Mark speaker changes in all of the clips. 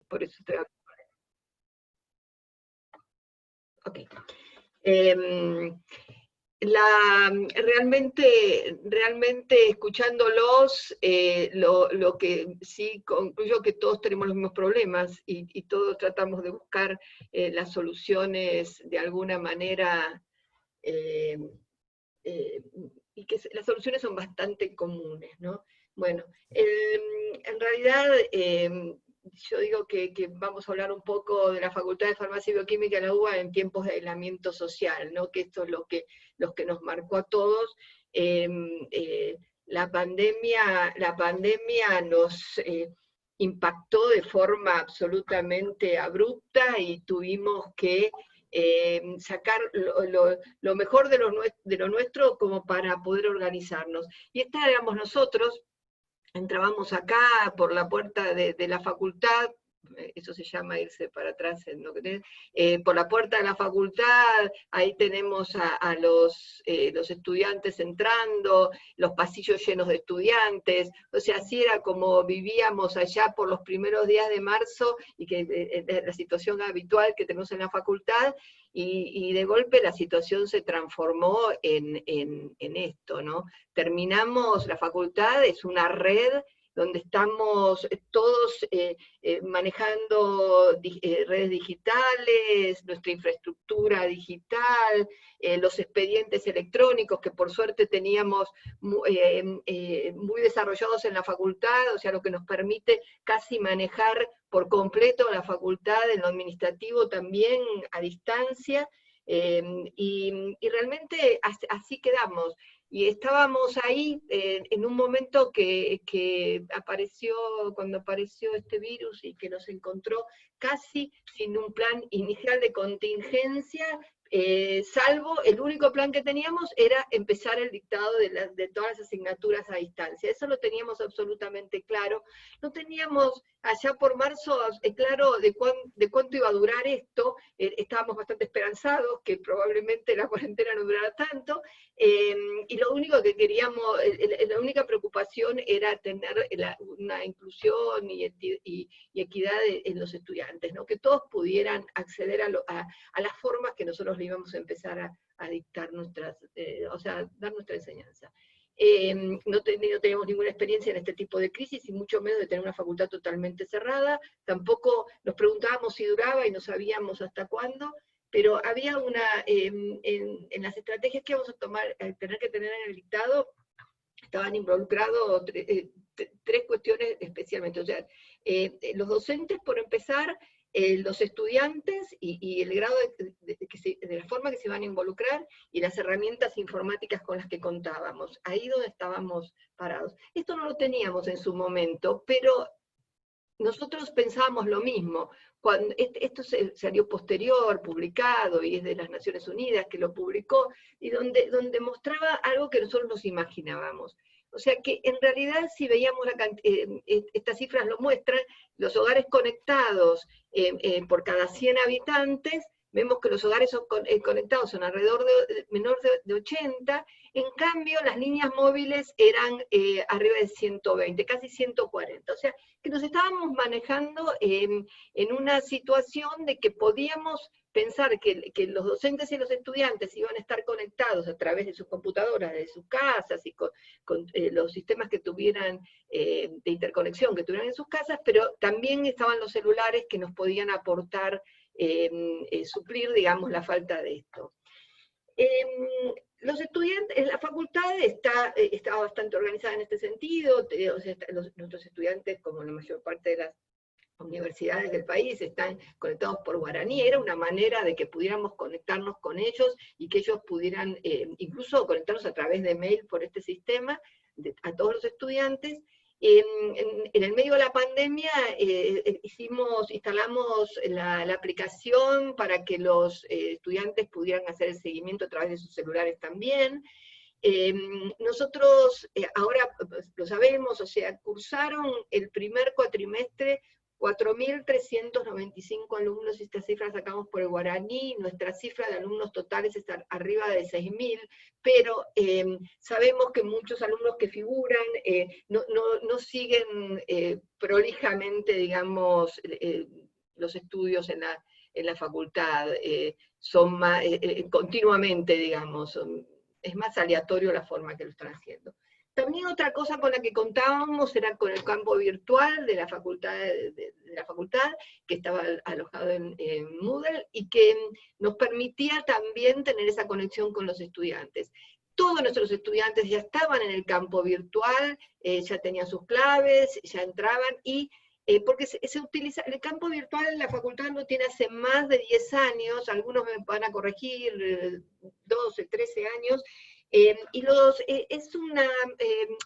Speaker 1: por eso estoy... Ok. Realmente escuchándolos, lo que sí concluyo que todos tenemos los mismos problemas y todos tratamos de buscar las soluciones de alguna manera, y que las soluciones son bastante comunes, ¿no? Bueno, en realidad yo digo que vamos a hablar un poco de la Facultad de Farmacia y Bioquímica de la UBA en tiempos de aislamiento social, ¿no? Que esto es lo que nos marcó a todos. La pandemia nos impactó de forma absolutamente abrupta y tuvimos que sacar lo mejor de lo nuestro como para poder organizarnos. Y éramos nosotros. Entrábamos acá por la puerta de la facultad, eso se llama irse para atrás, ¿no? Por la puerta de la facultad, ahí tenemos a los estudiantes entrando, los pasillos llenos de estudiantes, o sea, así era como vivíamos allá por los primeros días de marzo, y que la situación habitual que tenemos en la facultad, y de golpe la situación se transformó en esto, ¿no? Terminamos, la facultad es una red donde estamos todos manejando redes digitales, nuestra infraestructura digital, los expedientes electrónicos que por suerte teníamos muy desarrollados en la facultad, o sea, lo que nos permite casi manejar por completo la facultad en lo administrativo también a distancia, y realmente así quedamos. Y estábamos ahí en un momento que apareció, cuando apareció este virus y que nos encontró casi sin un plan inicial de contingencia, salvo el único plan que teníamos era empezar el dictado de todas las asignaturas a distancia. Eso lo teníamos absolutamente claro. No teníamos allá por marzo claro de cuánto iba a durar esto. Estábamos bastante esperanzados que probablemente la cuarentena no durara tanto, y lo único que queríamos, la única preocupación era tener una inclusión y equidad en los estudiantes, ¿no? Que todos pudieran acceder a las formas que nosotros le íbamos a empezar a dictar o sea, dar nuestra enseñanza. No teníamos ninguna experiencia en este tipo de crisis, y mucho menos de tener una facultad totalmente cerrada. Tampoco nos preguntábamos si duraba y no sabíamos hasta cuándo, pero había en las estrategias que íbamos a tomar, tener que tener en el dictado, estaban involucrados tres cuestiones especialmente. O sea, los docentes, por empezar, los estudiantes y el grado de la forma que se iban a involucrar, y las herramientas informáticas con las que contábamos. Ahí donde estábamos parados. Esto no lo teníamos en su momento, pero nosotros pensábamos lo mismo. Cuando esto salió posterior, publicado, y es de las Naciones Unidas que lo publicó, y donde mostraba algo que nosotros nos imaginábamos. O sea que en realidad, si veíamos estas cifras lo muestran, los hogares conectados por cada 100 habitantes, vemos que los hogares conectados son alrededor de menor de 80, en cambio las líneas móviles eran arriba de 120, casi 140. O sea, que nos estábamos manejando en una situación de que podíamos pensar que los docentes y los estudiantes iban a estar conectados a través de sus computadoras, de sus casas, y con los sistemas que tuvieran de interconexión que tuvieran en sus casas, pero también estaban los celulares que nos podían aportar, suplir, digamos, la falta de esto. Los estudiantes, la facultad está bastante organizada en este sentido, o sea, nuestros estudiantes, como la mayor parte de las universidades del país, están conectados por guaraní. Era una manera de que pudiéramos conectarnos con ellos, y que ellos pudieran incluso conectarnos a través de mail por este sistema, a todos los estudiantes. En el medio de la pandemia instalamos la aplicación para que los estudiantes pudieran hacer el seguimiento a través de sus celulares también. Nosotros, ahora lo sabemos, o sea, cursaron el primer cuatrimestre 4.395 alumnos, y estas cifras sacamos por el guaraní. Nuestra cifra de alumnos totales está arriba de 6.000, pero sabemos que muchos alumnos que figuran no siguen prolijamente, digamos, los estudios en la facultad, son más, continuamente, digamos, es más aleatorio la forma que lo están haciendo. También otra cosa con la que contábamos era con el campo virtual de la facultad, que estaba alojado en Moodle, y que nos permitía también tener esa conexión con los estudiantes. Todos nuestros estudiantes ya estaban en el campo virtual, ya tenían sus claves, ya entraban, y porque se utiliza, el campo virtual en la facultad no tiene hace más de 10 años, algunos me van a corregir, 12, 13 años, es una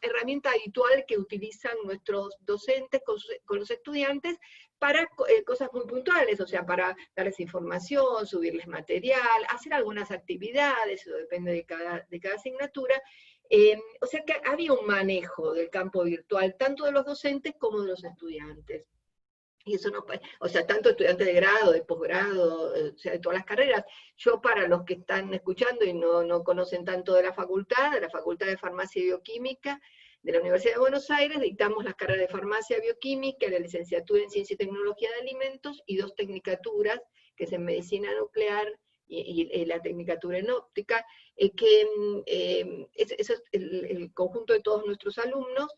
Speaker 1: herramienta habitual que utilizan nuestros docentes con los estudiantes para cosas muy puntuales, o sea, para darles información, subirles material, hacer algunas actividades, eso depende de cada asignatura. O sea que había un manejo del campo virtual, tanto de los docentes como de los estudiantes. Y eso no, o sea, tanto estudiantes de grado, de posgrado, o sea, de todas las carreras. Yo, para los que están escuchando y no conocen tanto de la Facultad de Farmacia y Bioquímica de la Universidad de Buenos Aires, dictamos las carreras de Farmacia Bioquímica, la licenciatura en Ciencia y Tecnología de Alimentos, y 2 tecnicaturas, que es en Medicina Nuclear y la tecnicatura en Óptica, eso es el conjunto de todos nuestros alumnos,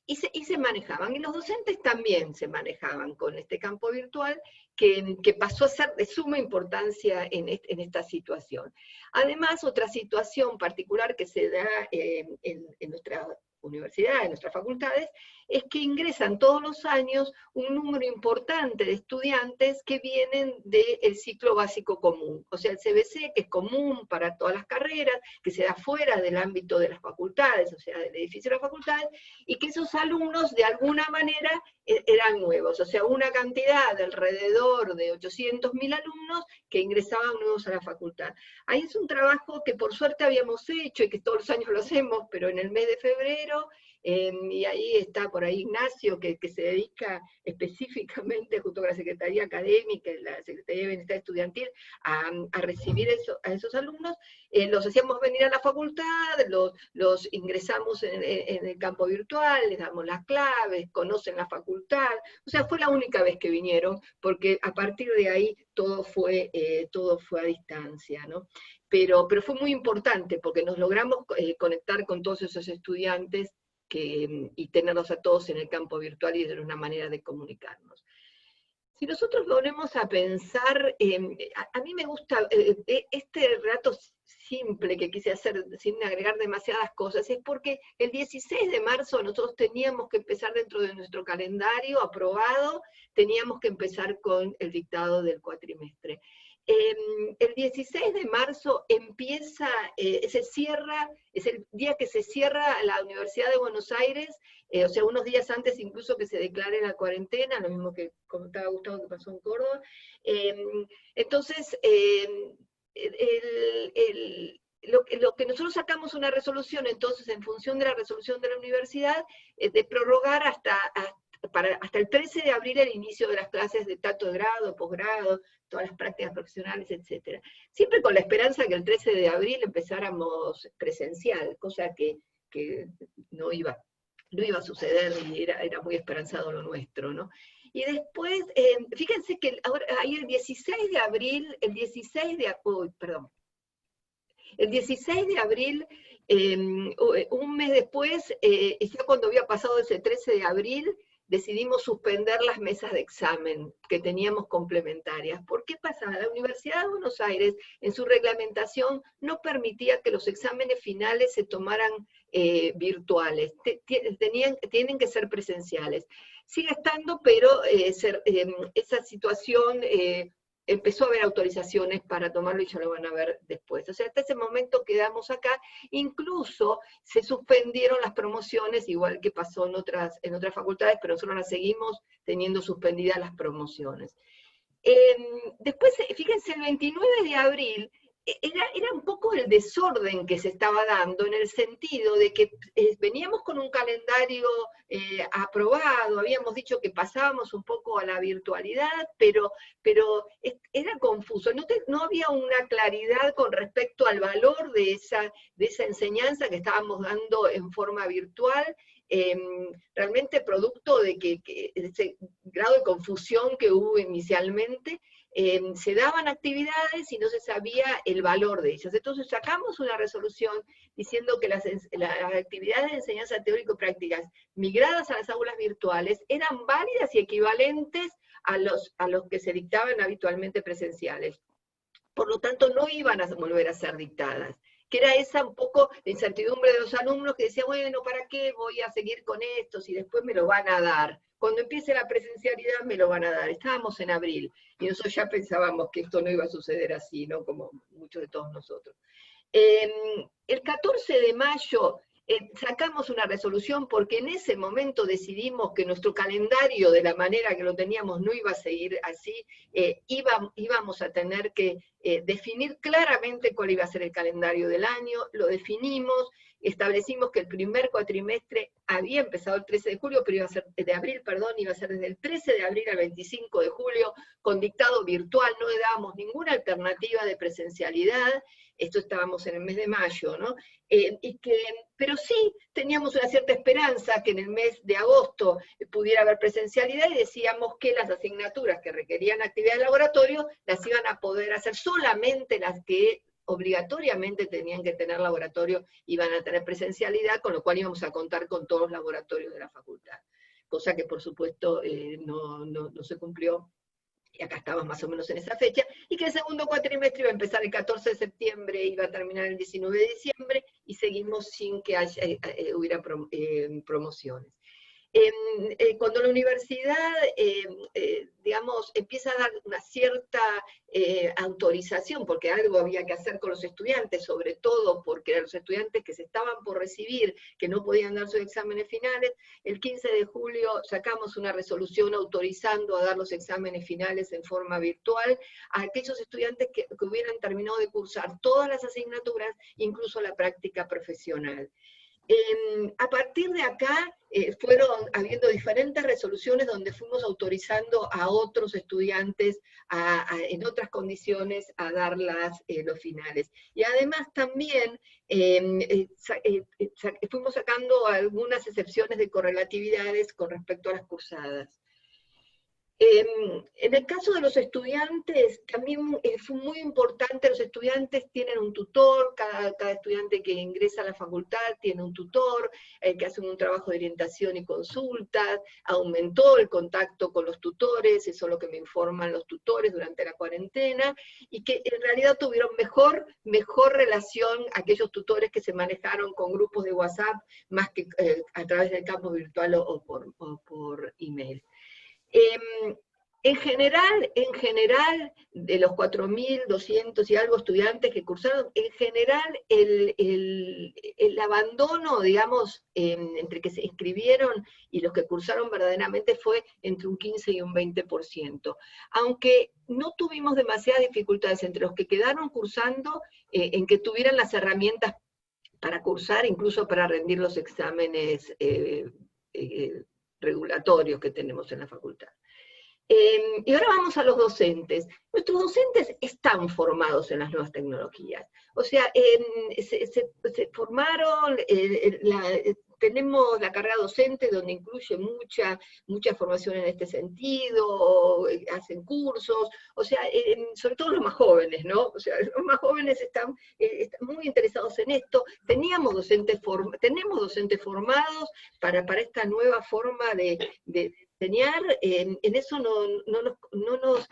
Speaker 1: y se manejaban, y los docentes también se manejaban con este campo virtual, que pasó a ser de suma importancia en esta situación. Además, otra situación particular que se da en nuestra universidad, en nuestras facultades, es que ingresan todos los años un número importante de estudiantes que vienen del ciclo básico común, o sea, el CBC, que es común para todas las carreras, que se da fuera del ámbito de las facultades, o sea, del edificio de las facultades, y que esos alumnos de alguna manera eran nuevos, o sea, una cantidad de alrededor de 800.000 alumnos que ingresaban nuevos a la facultad. Ahí es un trabajo que por suerte habíamos hecho, y que todos los años lo hacemos, pero en el mes de febrero, y ahí está por ahí Ignacio, que se dedica específicamente, junto con la Secretaría Académica y la Secretaría de Bienestar Estudiantil, a recibir a esos alumnos. Los hacíamos venir a la facultad, los ingresamos en el campo virtual, les damos las claves, conocen la facultad. O sea, fue la única vez que vinieron, porque a partir de ahí todo fue a distancia, ¿no? Pero fue muy importante, porque nos logramos conectar con todos esos estudiantes y tenerlos a todos en el campo virtual, y de una manera de comunicarnos. Si nosotros volvemos a pensar, a mí me gusta este relato simple que quise hacer sin agregar demasiadas cosas, es porque el 16 de marzo nosotros teníamos que empezar, dentro de nuestro calendario aprobado, teníamos que empezar con el dictado del cuatrimestre. El 16 de marzo empieza, se cierra, es el día que se cierra la Universidad de Buenos Aires, o sea, unos días antes incluso que se declare la cuarentena, lo mismo que comentaba Gustavo que pasó en Córdoba. Entonces, lo que nosotros sacamos una resolución, entonces, en función de la resolución de la universidad, de prorrogar hasta el 13 de abril el inicio de las clases de tanto de grado, posgrado, todas las prácticas profesionales, etc. Siempre con la esperanza que el 13 de abril empezáramos presencial, cosa que no iba a suceder, y era muy esperanzado lo nuestro, ¿no? Y después, fíjense que ahora, ahí el 16 de abril, el 16 de abril, un mes después, ya cuando había pasado ese 13 de abril, decidimos suspender las mesas de examen que teníamos complementarias. ¿Por qué pasaba? La Universidad de Buenos Aires, en su reglamentación, no permitía que los exámenes finales se tomaran virtuales, tienen que ser presenciales. Sigue estando, pero esa situación empezó a haber autorizaciones para tomarlo, y ya lo van a ver después. O sea, hasta ese momento quedamos acá. Incluso se suspendieron las promociones, igual que pasó en otras facultades, pero nosotros las seguimos teniendo suspendidas las promociones. Después, fíjense, el 29 de abril, era un poco el desorden que se estaba dando, en el sentido de que veníamos con un calendario aprobado, habíamos dicho que pasábamos un poco a la virtualidad, pero era confuso, no había una claridad con respecto al valor de esa enseñanza que estábamos dando en forma virtual, realmente producto de que ese grado de confusión que hubo inicialmente, se daban actividades y no se sabía el valor de ellas. Entonces sacamos una resolución diciendo que las actividades de enseñanza teórico-prácticas migradas a las aulas virtuales eran válidas y equivalentes a los que se dictaban habitualmente presenciales. Por lo tanto, no iban a volver a ser dictadas, que era esa un poco la incertidumbre de los alumnos que decían, bueno, ¿para qué voy a seguir con esto si después me lo van a dar? Cuando empiece la presencialidad me lo van a dar. Estábamos en abril, y nosotros ya pensábamos que esto no iba a suceder así, ¿no? Como muchos de todos nosotros. El 14 de mayo sacamos una resolución porque en ese momento decidimos que nuestro calendario, de la manera que lo teníamos, no iba a seguir así, íbamos a tener que definir claramente cuál iba a ser el calendario del año, lo definimos, establecimos que el primer cuatrimestre había empezado el 13 de julio, pero iba a ser de abril, perdón, iba a ser desde el 13 de abril al 25 de julio, con dictado virtual, no le dábamos ninguna alternativa de presencialidad. Esto estábamos en el mes de mayo, ¿no? Pero sí teníamos una cierta esperanza que en el mes de agosto pudiera haber presencialidad, y decíamos que las asignaturas que requerían actividad de laboratorio las iban a poder hacer solamente las que obligatoriamente tenían que tener laboratorio, iban a tener presencialidad, con lo cual íbamos a contar con todos los laboratorios de la facultad. Cosa que por supuesto no se cumplió, y acá estamos más o menos en esa fecha, y que el segundo cuatrimestre iba a empezar el 14 de septiembre, iba a terminar el 19 de diciembre, y seguimos sin que hubiera promociones. Cuando la universidad, digamos, empieza a dar una cierta autorización, porque algo había que hacer con los estudiantes, sobre todo porque eran los estudiantes que se estaban por recibir, que no podían dar sus exámenes finales, el 15 de julio sacamos una resolución autorizando a dar los exámenes finales en forma virtual a aquellos estudiantes que hubieran terminado de cursar todas las asignaturas, incluso la práctica profesional. A partir de acá fueron habiendo diferentes resoluciones donde fuimos autorizando a otros estudiantes en otras condiciones a dar los finales. Y además también fuimos sacando algunas excepciones de correlatividades con respecto a las cursadas. En el caso de los estudiantes, también fue muy importante, los estudiantes tienen un tutor, cada estudiante que ingresa a la facultad tiene un tutor, que hace un trabajo de orientación y consultas, aumentó el contacto con los tutores, eso es lo que me informan los tutores durante la cuarentena, y que en realidad tuvieron mejor relación aquellos tutores que se manejaron con grupos de WhatsApp, más que a través del campo virtual o por email. En general, de los 4.200 y algo estudiantes que cursaron, en general el abandono, digamos, entre que se inscribieron y los que cursaron verdaderamente fue entre un 15 y un 20%. Aunque no tuvimos demasiadas dificultades entre los que quedaron cursando, en que tuvieran las herramientas para cursar, incluso para rendir los exámenes regulatorios que tenemos en la facultad. Y ahora vamos a los docentes. Nuestros docentes están formados en las nuevas tecnologías. O sea, se formaron, tenemos la carrera docente donde incluye mucha formación en este sentido, hacen cursos, o sea, sobre todo los más jóvenes, ¿no? O sea, los más jóvenes están muy interesados en esto. Tenemos docentes formados para esta nueva forma de enseñar, en eso no nos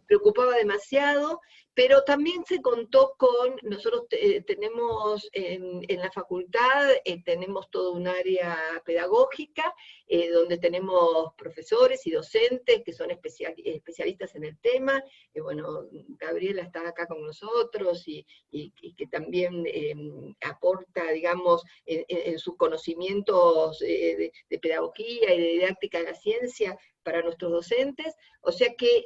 Speaker 1: preocupaba demasiado, pero también se contó con, nosotros tenemos en la facultad, tenemos todo un área pedagógica, donde tenemos profesores y docentes que son especialistas en el tema, bueno, Gabriela está acá con nosotros, y que también aporta, digamos, en sus conocimientos de pedagogía y de didáctica de la ciencia para nuestros docentes, o sea que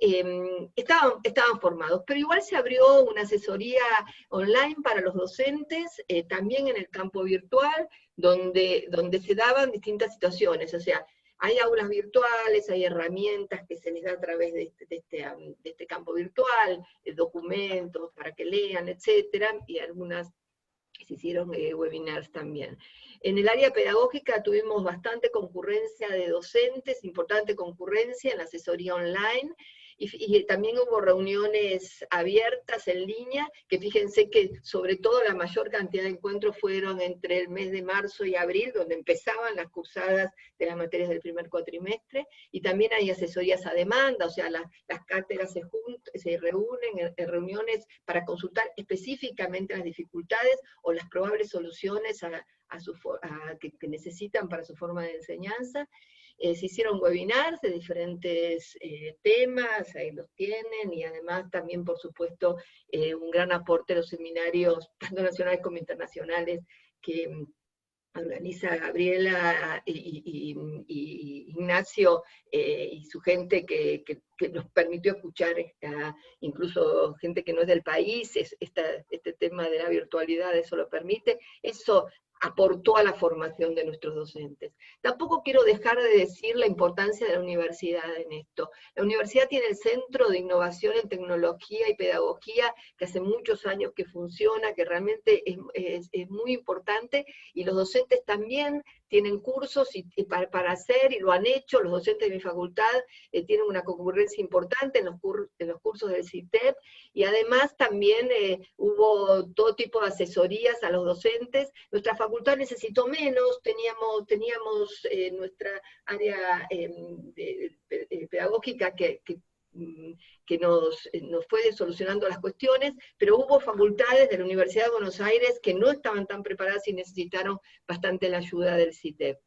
Speaker 1: estaban formados, pero igual se abrió una asesoría online para los docentes, también en el campo virtual, donde se daban distintas situaciones, o sea, hay aulas virtuales, hay herramientas que se les da a través de este campo virtual, documentos para que lean, etcétera, y algunas se hicieron webinars también. En el área pedagógica tuvimos bastante concurrencia de docentes, importante concurrencia en la asesoría online, y también hubo reuniones abiertas en línea, que fíjense que sobre todo la mayor cantidad de encuentros fueron entre el mes de marzo y abril, donde empezaban las cursadas de las materias del primer cuatrimestre, y también hay asesorías a demanda, o sea, las cátedras se reúnen en reuniones para consultar específicamente las dificultades o las probables soluciones que necesitan para su forma de enseñanza. Se hicieron webinars de diferentes temas, ahí los tienen, y además también, por supuesto, un gran aporte de los seminarios, tanto nacionales como internacionales, que organiza Gabriela y Ignacio y su gente que nos permitió escuchar, incluso gente que no es del país, este tema de la virtualidad, eso lo permite, eso aportó a la formación de nuestros docentes. Tampoco quiero dejar de decir la importancia de la universidad en esto. La universidad tiene el Centro de Innovación en Tecnología y Pedagogía, que hace muchos años que funciona, que realmente es muy importante, y los docentes también tienen cursos para hacer, y lo han hecho. Los docentes de mi facultad tienen una concurrencia importante en los cursos del CITEP, y además también hubo todo tipo de asesorías a los docentes. Nuestra facultad necesitó menos, teníamos nuestra área pedagógica que nos fue solucionando las cuestiones, pero hubo facultades de la Universidad de Buenos Aires que no estaban tan preparadas y necesitaron bastante la ayuda del CITEP.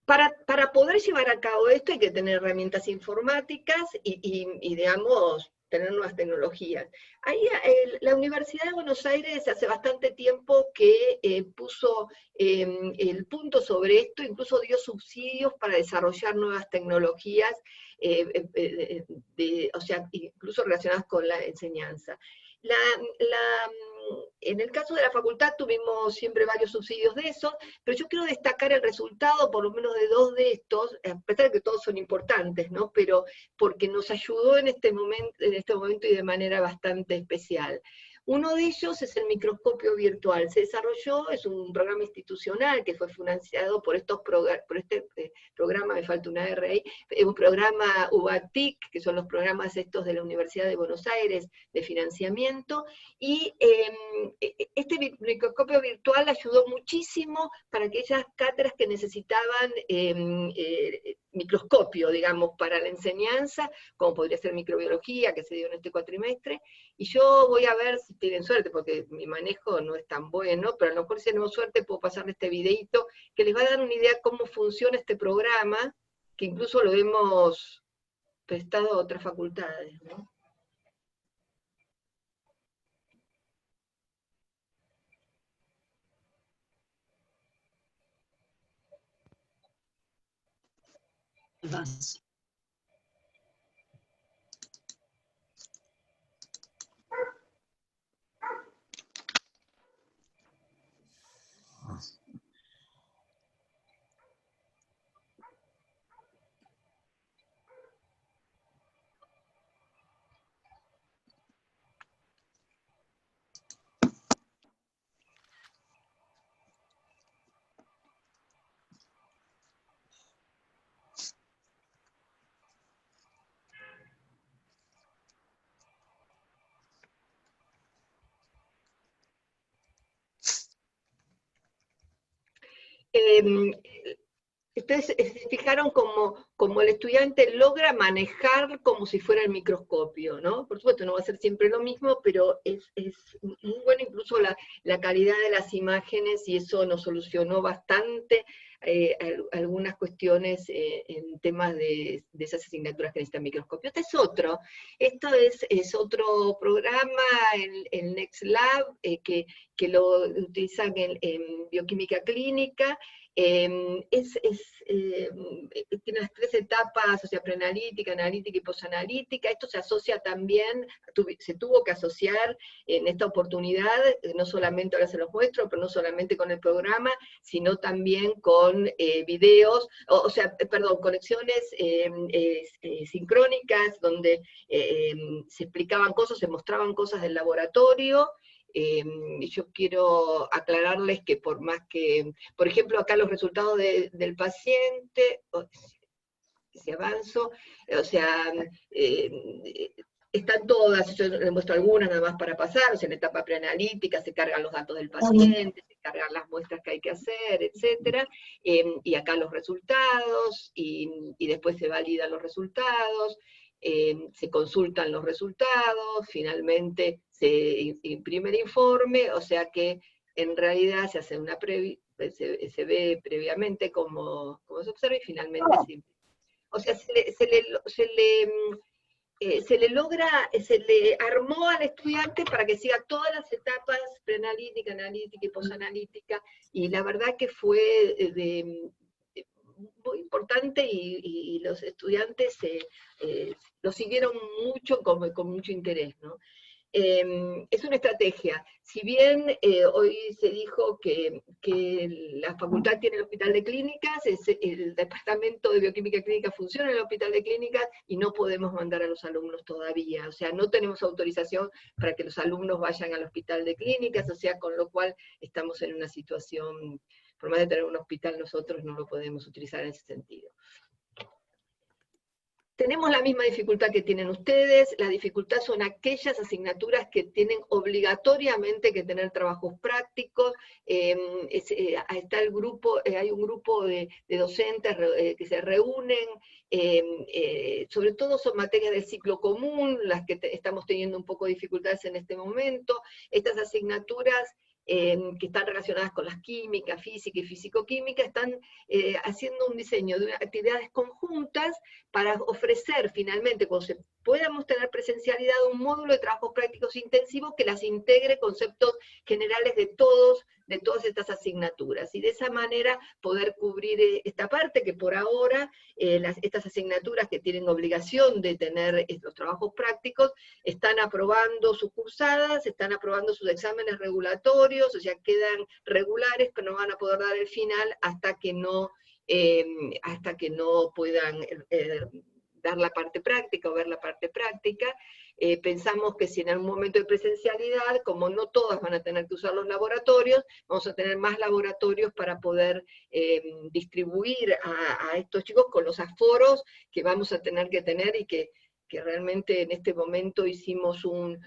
Speaker 1: Para poder llevar a cabo esto hay que tener herramientas informáticas y digamos, tener nuevas tecnologías. Ahí, la Universidad de Buenos Aires hace bastante tiempo que puso el punto sobre esto, incluso dio subsidios para desarrollar nuevas tecnologías, o sea, incluso relacionadas con la enseñanza. En el caso de la facultad tuvimos siempre varios subsidios de eso, pero yo quiero destacar el resultado, por lo menos de dos de estos, a pesar de que todos son importantes, ¿no? Pero porque nos ayudó en este momento y de manera bastante especial. Uno de ellos es el microscopio virtual. Se desarrolló, es un programa institucional que fue financiado por este programa, me falta una R ahí, un programa UBATIC, que son los programas estos de la Universidad de Buenos Aires de financiamiento, y este microscopio virtual ayudó muchísimo para aquellas cátedras que necesitaban microscopio, digamos, para la enseñanza, como podría ser microbiología, que se dio en este cuatrimestre, y yo voy a ver si tienen suerte, porque mi manejo no es tan bueno, pero a lo mejor si tenemos suerte puedo pasarle este videito, que les va a dar una idea de cómo funciona este programa, que incluso lo hemos prestado a otras facultades, ¿no?
Speaker 2: Vas.
Speaker 1: Ustedes se fijaron como el estudiante logra manejar como si fuera el microscopio, ¿no? Por supuesto, no va a ser siempre lo mismo, pero es muy bueno incluso la calidad de las imágenes, y eso nos solucionó bastante algunas cuestiones en temas de esas asignaturas que necesitan microscopio. Este es otro. Esto es otro programa, el NextLab, que lo utilizan en bioquímica clínica. tiene las 3 etapas, o sea, preanalítica, analítica y posanalítica. Esto se asocia también, se tuvo que asociar en esta oportunidad, no solamente ahora se los muestro, pero no solamente con el programa, sino también con videos, perdón, conexiones sincrónicas, donde se explicaban cosas, se mostraban cosas del laboratorio. Yo quiero aclararles que por más que, por ejemplo, acá los resultados del paciente, si avanzo, o sea, están todas, yo les muestro algunas nada más para pasar, o sea, en la etapa preanalítica se cargan los datos del paciente, se cargan las muestras que hay que hacer, etcétera, y acá los resultados, y después se validan los resultados, se consultan los resultados, finalmente se imprime el informe, o sea que en realidad se hace una se ve previamente cómo se observa y finalmente se imprime. O sea, se le armó al estudiante para que siga todas las etapas preanalítica, analítica y posanalítica, y la verdad que fue muy importante y los estudiantes lo siguieron mucho con mucho interés, ¿no? Es una estrategia. Si bien hoy se dijo que la facultad tiene el hospital de clínicas, el departamento de bioquímica clínica funciona en el hospital de clínicas y no podemos mandar a los alumnos todavía. O sea, no tenemos autorización para que los alumnos vayan al hospital de clínicas, o sea, con lo cual estamos en una situación, por más de tener un hospital nosotros no lo podemos utilizar en ese sentido. Tenemos la misma dificultad que tienen ustedes. La dificultad son aquellas asignaturas que tienen obligatoriamente que tener trabajos prácticos. Está el grupo, hay un grupo de docentes que se reúnen, sobre todo son materias del ciclo común, las que estamos teniendo un poco de dificultades en este momento. Estas asignaturas que están relacionadas con las químicas, física y fisicoquímica, están haciendo un diseño de actividades conjuntas para ofrecer finalmente, cuando se podamos tener presencialidad, un módulo de trabajos prácticos intensivos que las integre conceptos generales de todas estas asignaturas, y de esa manera poder cubrir esta parte que por ahora, estas asignaturas que tienen obligación de tener los trabajos prácticos, están aprobando sus cursadas, están aprobando sus exámenes regulatorios, o sea, quedan regulares, pero no van a poder dar el final hasta que no puedan dar la parte práctica o ver la parte práctica. Pensamos que si en algún momento de presencialidad, como no todas van a tener que usar los laboratorios, vamos a tener más laboratorios para poder distribuir a estos chicos con los aforos que vamos a tener que tener, y que realmente en este momento hicimos un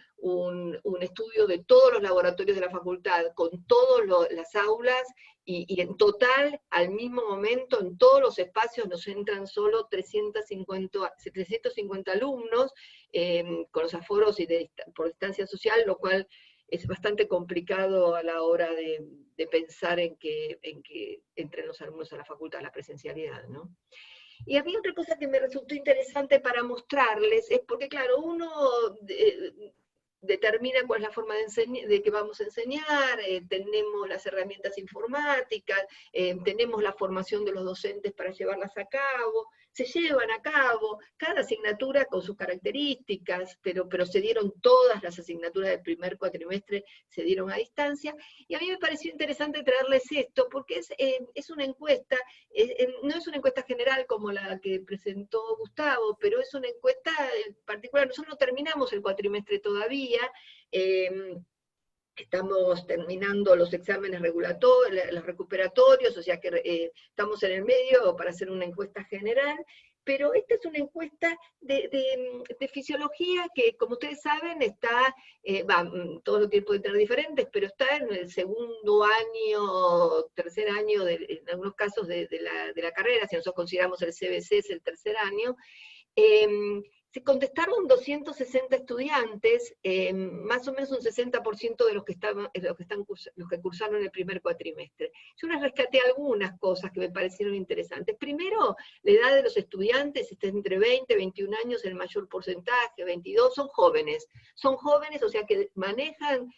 Speaker 1: estudio de todos los laboratorios de la facultad, con todas las aulas, y en total, al mismo momento, en todos los espacios nos entran solo 750 alumnos, con los aforos y por distancia social, lo cual es bastante complicado a la hora de pensar en que entren los alumnos a la facultad, a la presencialidad, ¿no? Y había otra cosa que me resultó interesante para mostrarles, es porque, claro, uno determina cuál es la forma de que vamos a enseñar, tenemos las herramientas informáticas, tenemos la formación de los docentes para llevarlas a cabo, se llevan a cabo, cada asignatura con sus características, pero se dieron todas las asignaturas del primer cuatrimestre, se dieron a distancia, y a mí me pareció interesante traerles esto, porque es una encuesta, no es una encuesta general como la que presentó Gustavo, pero es una encuesta en particular. Nosotros no terminamos el cuatrimestre todavía, estamos terminando los exámenes regulatorios, los recuperatorios, o sea que estamos en el medio para hacer una encuesta general, pero esta es una encuesta de fisiología que, como ustedes saben, está, todos los tiempos pueden tener diferentes, pero está en el segundo año, tercer año, en algunos casos de la carrera, si nosotros consideramos el CBC es el tercer año. se contestaron 260 estudiantes, más o menos un 60% de los que cursaron el primer cuatrimestre. Yo les rescaté algunas cosas que me parecieron interesantes. Primero, la edad de los estudiantes está entre 20 y 21 años, el mayor porcentaje, 22, son jóvenes, o sea que manejan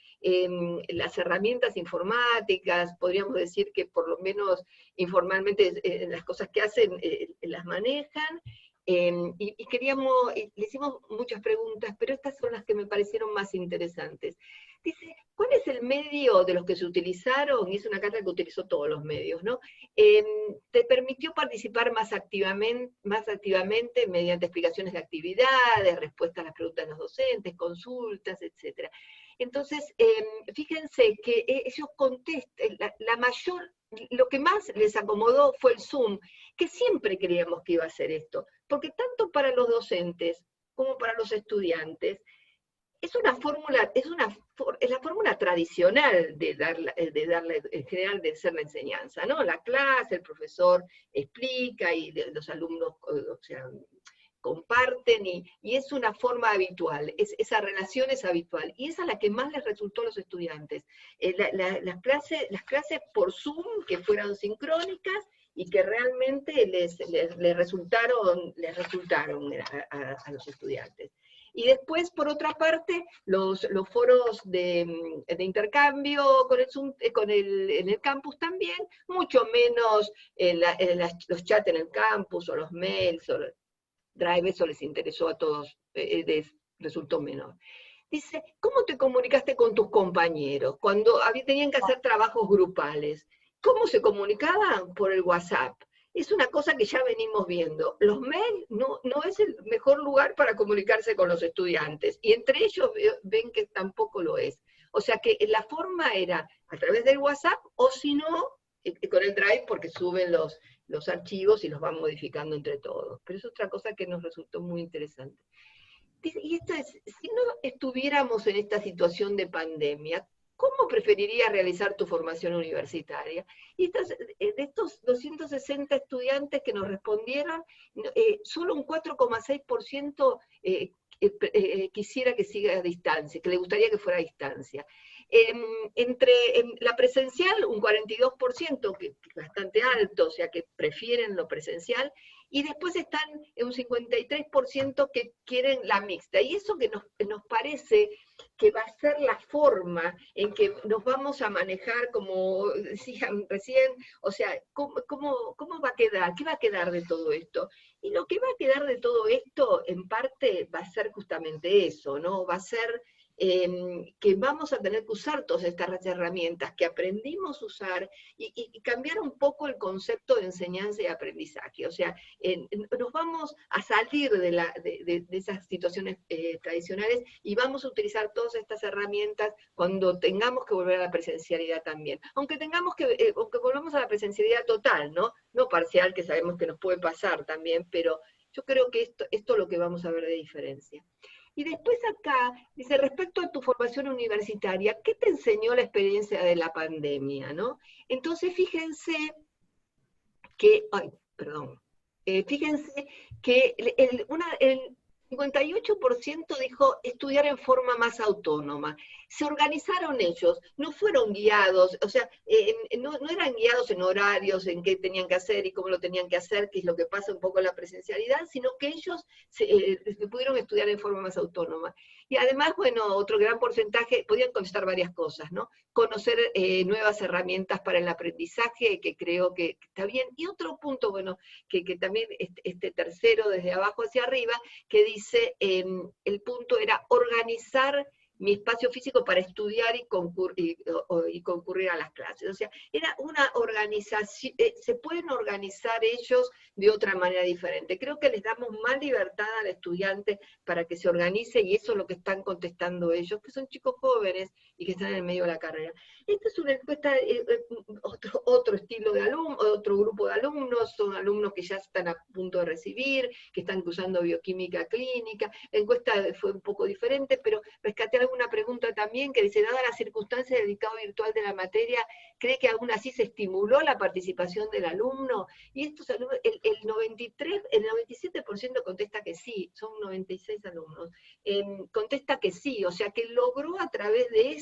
Speaker 1: las herramientas informáticas, podríamos decir que por lo menos informalmente las cosas que hacen las manejan. Y le hicimos muchas preguntas, pero estas son las que me parecieron más interesantes. Dice, ¿cuál es el medio de los que se utilizaron? Y es una carta que utilizó todos los medios, ¿no? Te permitió participar más activamente mediante explicaciones de actividades, respuestas a las preguntas de los docentes, consultas, etc. Entonces, fíjense que ellos contestan, lo que más les acomodó fue el Zoom, que siempre creíamos que iba a ser esto, porque tanto para los docentes como para los estudiantes, es la fórmula tradicional de darla, en general, de hacer la enseñanza, ¿no? La clase, el profesor explica y los alumnos, o sea, comparten, y es una forma habitual, esa relación es habitual, y esa es la que más les resultó a los estudiantes. Las clases por Zoom, que fueron sincrónicas, y que realmente les resultaron a los estudiantes. Y después, por otra parte, los foros de intercambio con el Zoom, en el campus también, mucho menos los chats en el campus, o los mails, o Drive, eso les interesó a todos, resultó menor. Dice, ¿cómo te comunicaste con tus compañeros cuando tenían que hacer trabajos grupales? ¿Cómo se comunicaban? Por el WhatsApp. Es una cosa que ya venimos viendo. Los mails no es el mejor lugar para comunicarse con los estudiantes, y entre ellos ven que tampoco lo es. O sea que la forma era a través del WhatsApp, o si no, con el Drive, porque suben los archivos y los van modificando entre todos. Pero es otra cosa que nos resultó muy interesante. Y esto es, si no estuviéramos en esta situación de pandemia, ¿cómo preferirías realizar tu formación universitaria? Y de estos 260 estudiantes que nos respondieron, solo un 4,6% quisiera que siga a distancia, que le gustaría que fuera a distancia. Entre la presencial, un 42%, que es bastante alto, o sea que prefieren lo presencial, y después están un 53% que quieren la mixta. Y eso que nos parece que va a ser la forma en que nos vamos a manejar, como decían recién, o sea, ¿cómo va a quedar? ¿Qué va a quedar de todo esto? Y lo que va a quedar de todo esto, en parte, va a ser justamente eso, ¿no? Va a ser que vamos a tener que usar todas estas herramientas que aprendimos a usar, y cambiar un poco el concepto de enseñanza y aprendizaje. O sea, nos vamos a salir de esas situaciones tradicionales, y vamos a utilizar todas estas herramientas cuando tengamos que volver a la presencialidad también. Aunque volvamos a la presencialidad total, ¿no? No parcial, que sabemos que nos puede pasar también, pero yo creo que esto es lo que vamos a ver de diferencia. Y después acá, dice, respecto a tu formación universitaria, ¿qué te enseñó la experiencia de la pandemia, no? Entonces, fíjense que el 58% dijo estudiar en forma más autónoma. Se organizaron ellos, no fueron guiados, o sea, no eran guiados en horarios, en qué tenían que hacer y cómo lo tenían que hacer, que es lo que pasa un poco en la presencialidad, sino que ellos pudieron estudiar en forma más autónoma. Y además, bueno, otro gran porcentaje, podían contestar varias cosas, ¿no? Conocer nuevas herramientas para el aprendizaje, que creo que está bien. Y otro punto, bueno, que también este tercero desde abajo hacia arriba, que dice, el punto era organizar mi espacio físico para estudiar y concurrir a las clases. O sea, era una organización, se pueden organizar ellos de otra manera diferente. Creo que les damos más libertad al estudiante para que se organice, y eso es lo que están contestando ellos, que son chicos jóvenes y que están en el medio de la carrera. Esta es una encuesta, otro estilo de alumnos, otro grupo de alumnos, son alumnos que ya están a punto de recibir, que están cursando bioquímica clínica. La encuesta fue un poco diferente, pero rescaté hay una pregunta también que dice, dada las circunstancias del dictado virtual de la materia, ¿cree que aún así se estimuló la participación del alumno? Y estos alumnos, el 97% contesta que sí, son 96 alumnos, contesta que sí, o sea que logró a través de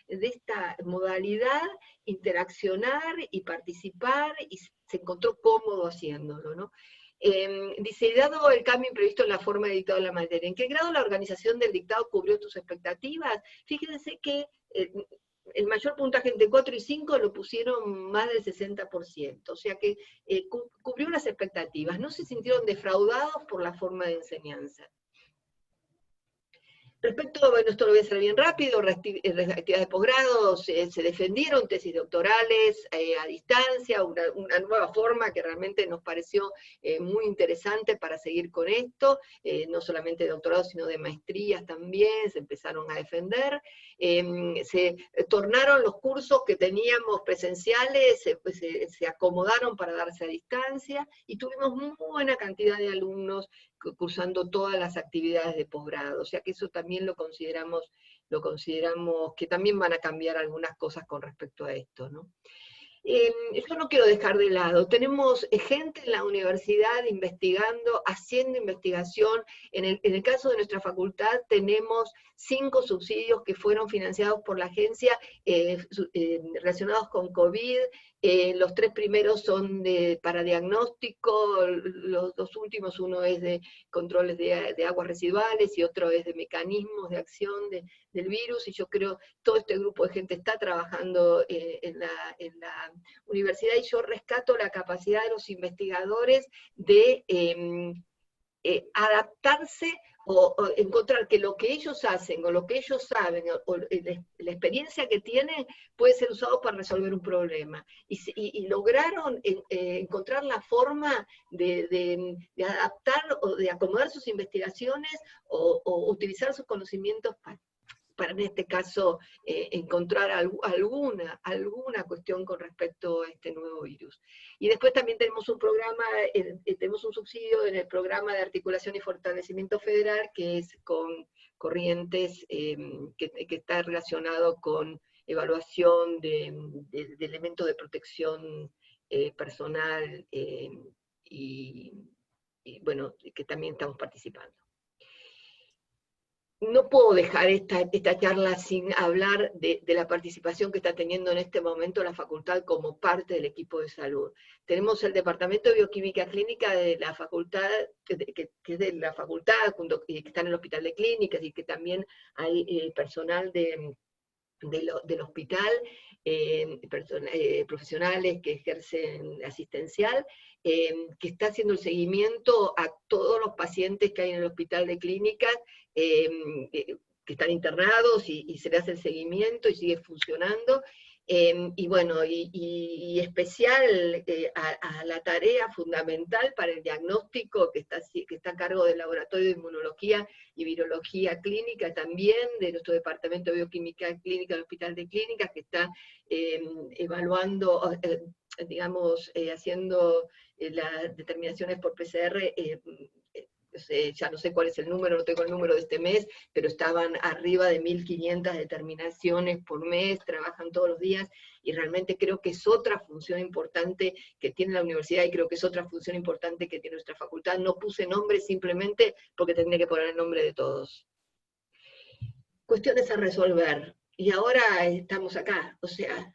Speaker 1: esta modalidad interaccionar y participar, y se encontró cómodo haciéndolo, ¿no? Dice, dado el cambio imprevisto en la forma de dictado de la materia, ¿en qué grado la organización del dictado cubrió tus expectativas? Fíjense que el mayor puntaje entre 4 y 5 lo pusieron más del 60%, o sea que cubrió las expectativas, no se sintieron defraudados por la forma de enseñanza. Respecto, bueno, esto lo voy a hacer bien rápido, actividades de posgrado, se defendieron tesis doctorales a distancia, una nueva forma que realmente nos pareció muy interesante para seguir con esto, no solamente de doctorado, sino de maestrías también, se empezaron a defender, se tornaron los cursos que teníamos presenciales, se acomodaron para darse a distancia, y tuvimos muy buena cantidad de alumnos cursando todas las actividades de posgrado, o sea que eso también lo consideramos que también van a cambiar algunas cosas con respecto a esto, ¿no? Yo no quiero dejar de lado, tenemos gente en la universidad investigando, haciendo investigación, en el caso de nuestra facultad tenemos 5 subsidios que fueron financiados por la agencia relacionados con COVID, los 3 primeros son para diagnóstico, los 2 últimos, uno es de controles de aguas residuales y otro es de mecanismos de acción del virus, y yo creo todo este grupo de gente está trabajando en la universidad, y yo rescato la capacidad de los investigadores de adaptarse o encontrar que lo que ellos hacen o lo que ellos saben o la experiencia que tienen puede ser usado para resolver un problema. Y lograron encontrar la forma de adaptar o de acomodar sus investigaciones o utilizar sus conocimientos para en este caso encontrar alguna cuestión con respecto a este nuevo virus. Y después también tenemos un programa, tenemos un subsidio en el programa de articulación y fortalecimiento federal, que es con Corrientes, que está relacionado con evaluación de elementos de protección personal, y bueno, que también estamos participando. No puedo dejar esta charla sin hablar de la participación que está teniendo en este momento la facultad como parte del equipo de salud. Tenemos el Departamento de Bioquímica Clínica de la facultad, que es de la facultad, que está en el Hospital de Clínicas, y que también hay personal del hospital, profesionales que ejercen asistencial, que está haciendo el seguimiento a todos los pacientes que hay en el Hospital de Clínicas, que están internados, y se le hace el seguimiento y sigue funcionando. Y bueno, y especial a la tarea fundamental para el diagnóstico que está a cargo del Laboratorio de Inmunología y Virología Clínica, también de nuestro Departamento de Bioquímica Clínica del Hospital de Clínicas, que está evaluando, digamos, haciendo las determinaciones por PCR. Ya no sé cuál es el número, no tengo el número de este mes, pero estaban arriba de 1.500 determinaciones por mes, trabajan todos los días, y realmente creo que es otra función importante que tiene la universidad, y creo que es otra función importante que tiene nuestra facultad. No puse nombre simplemente porque tendría que poner el nombre de todos. Cuestiones a resolver, y ahora estamos acá, o sea,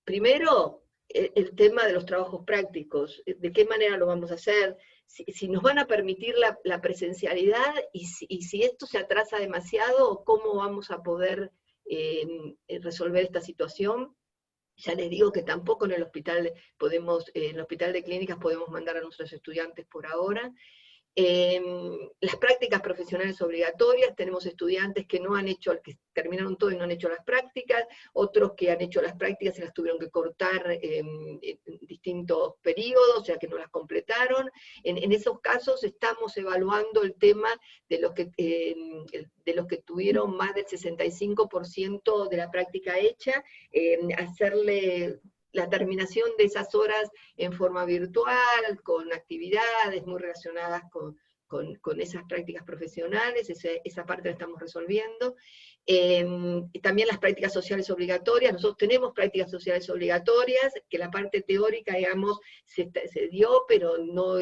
Speaker 1: primero, el tema de los trabajos prácticos, de qué manera lo vamos a hacer, si nos van a permitir la presencialidad, y si esto se atrasa demasiado, cómo vamos a poder resolver esta situación. Ya les digo que tampoco en el hospital de clínicas podemos mandar a nuestros estudiantes por ahora. Las prácticas profesionales obligatorias, tenemos estudiantes que que terminaron todo y no han hecho las prácticas, otros que han hecho las prácticas y las tuvieron que cortar en distintos periodos, o sea que no las completaron. En esos casos estamos evaluando el tema de los que tuvieron más del 65% de la práctica hecha, hacerle la terminación de esas horas en forma virtual, con actividades muy relacionadas con con esas prácticas profesionales, esa parte la estamos resolviendo. También las prácticas sociales obligatorias, nosotros tenemos prácticas sociales obligatorias, que la parte teórica, digamos, se dio, pero no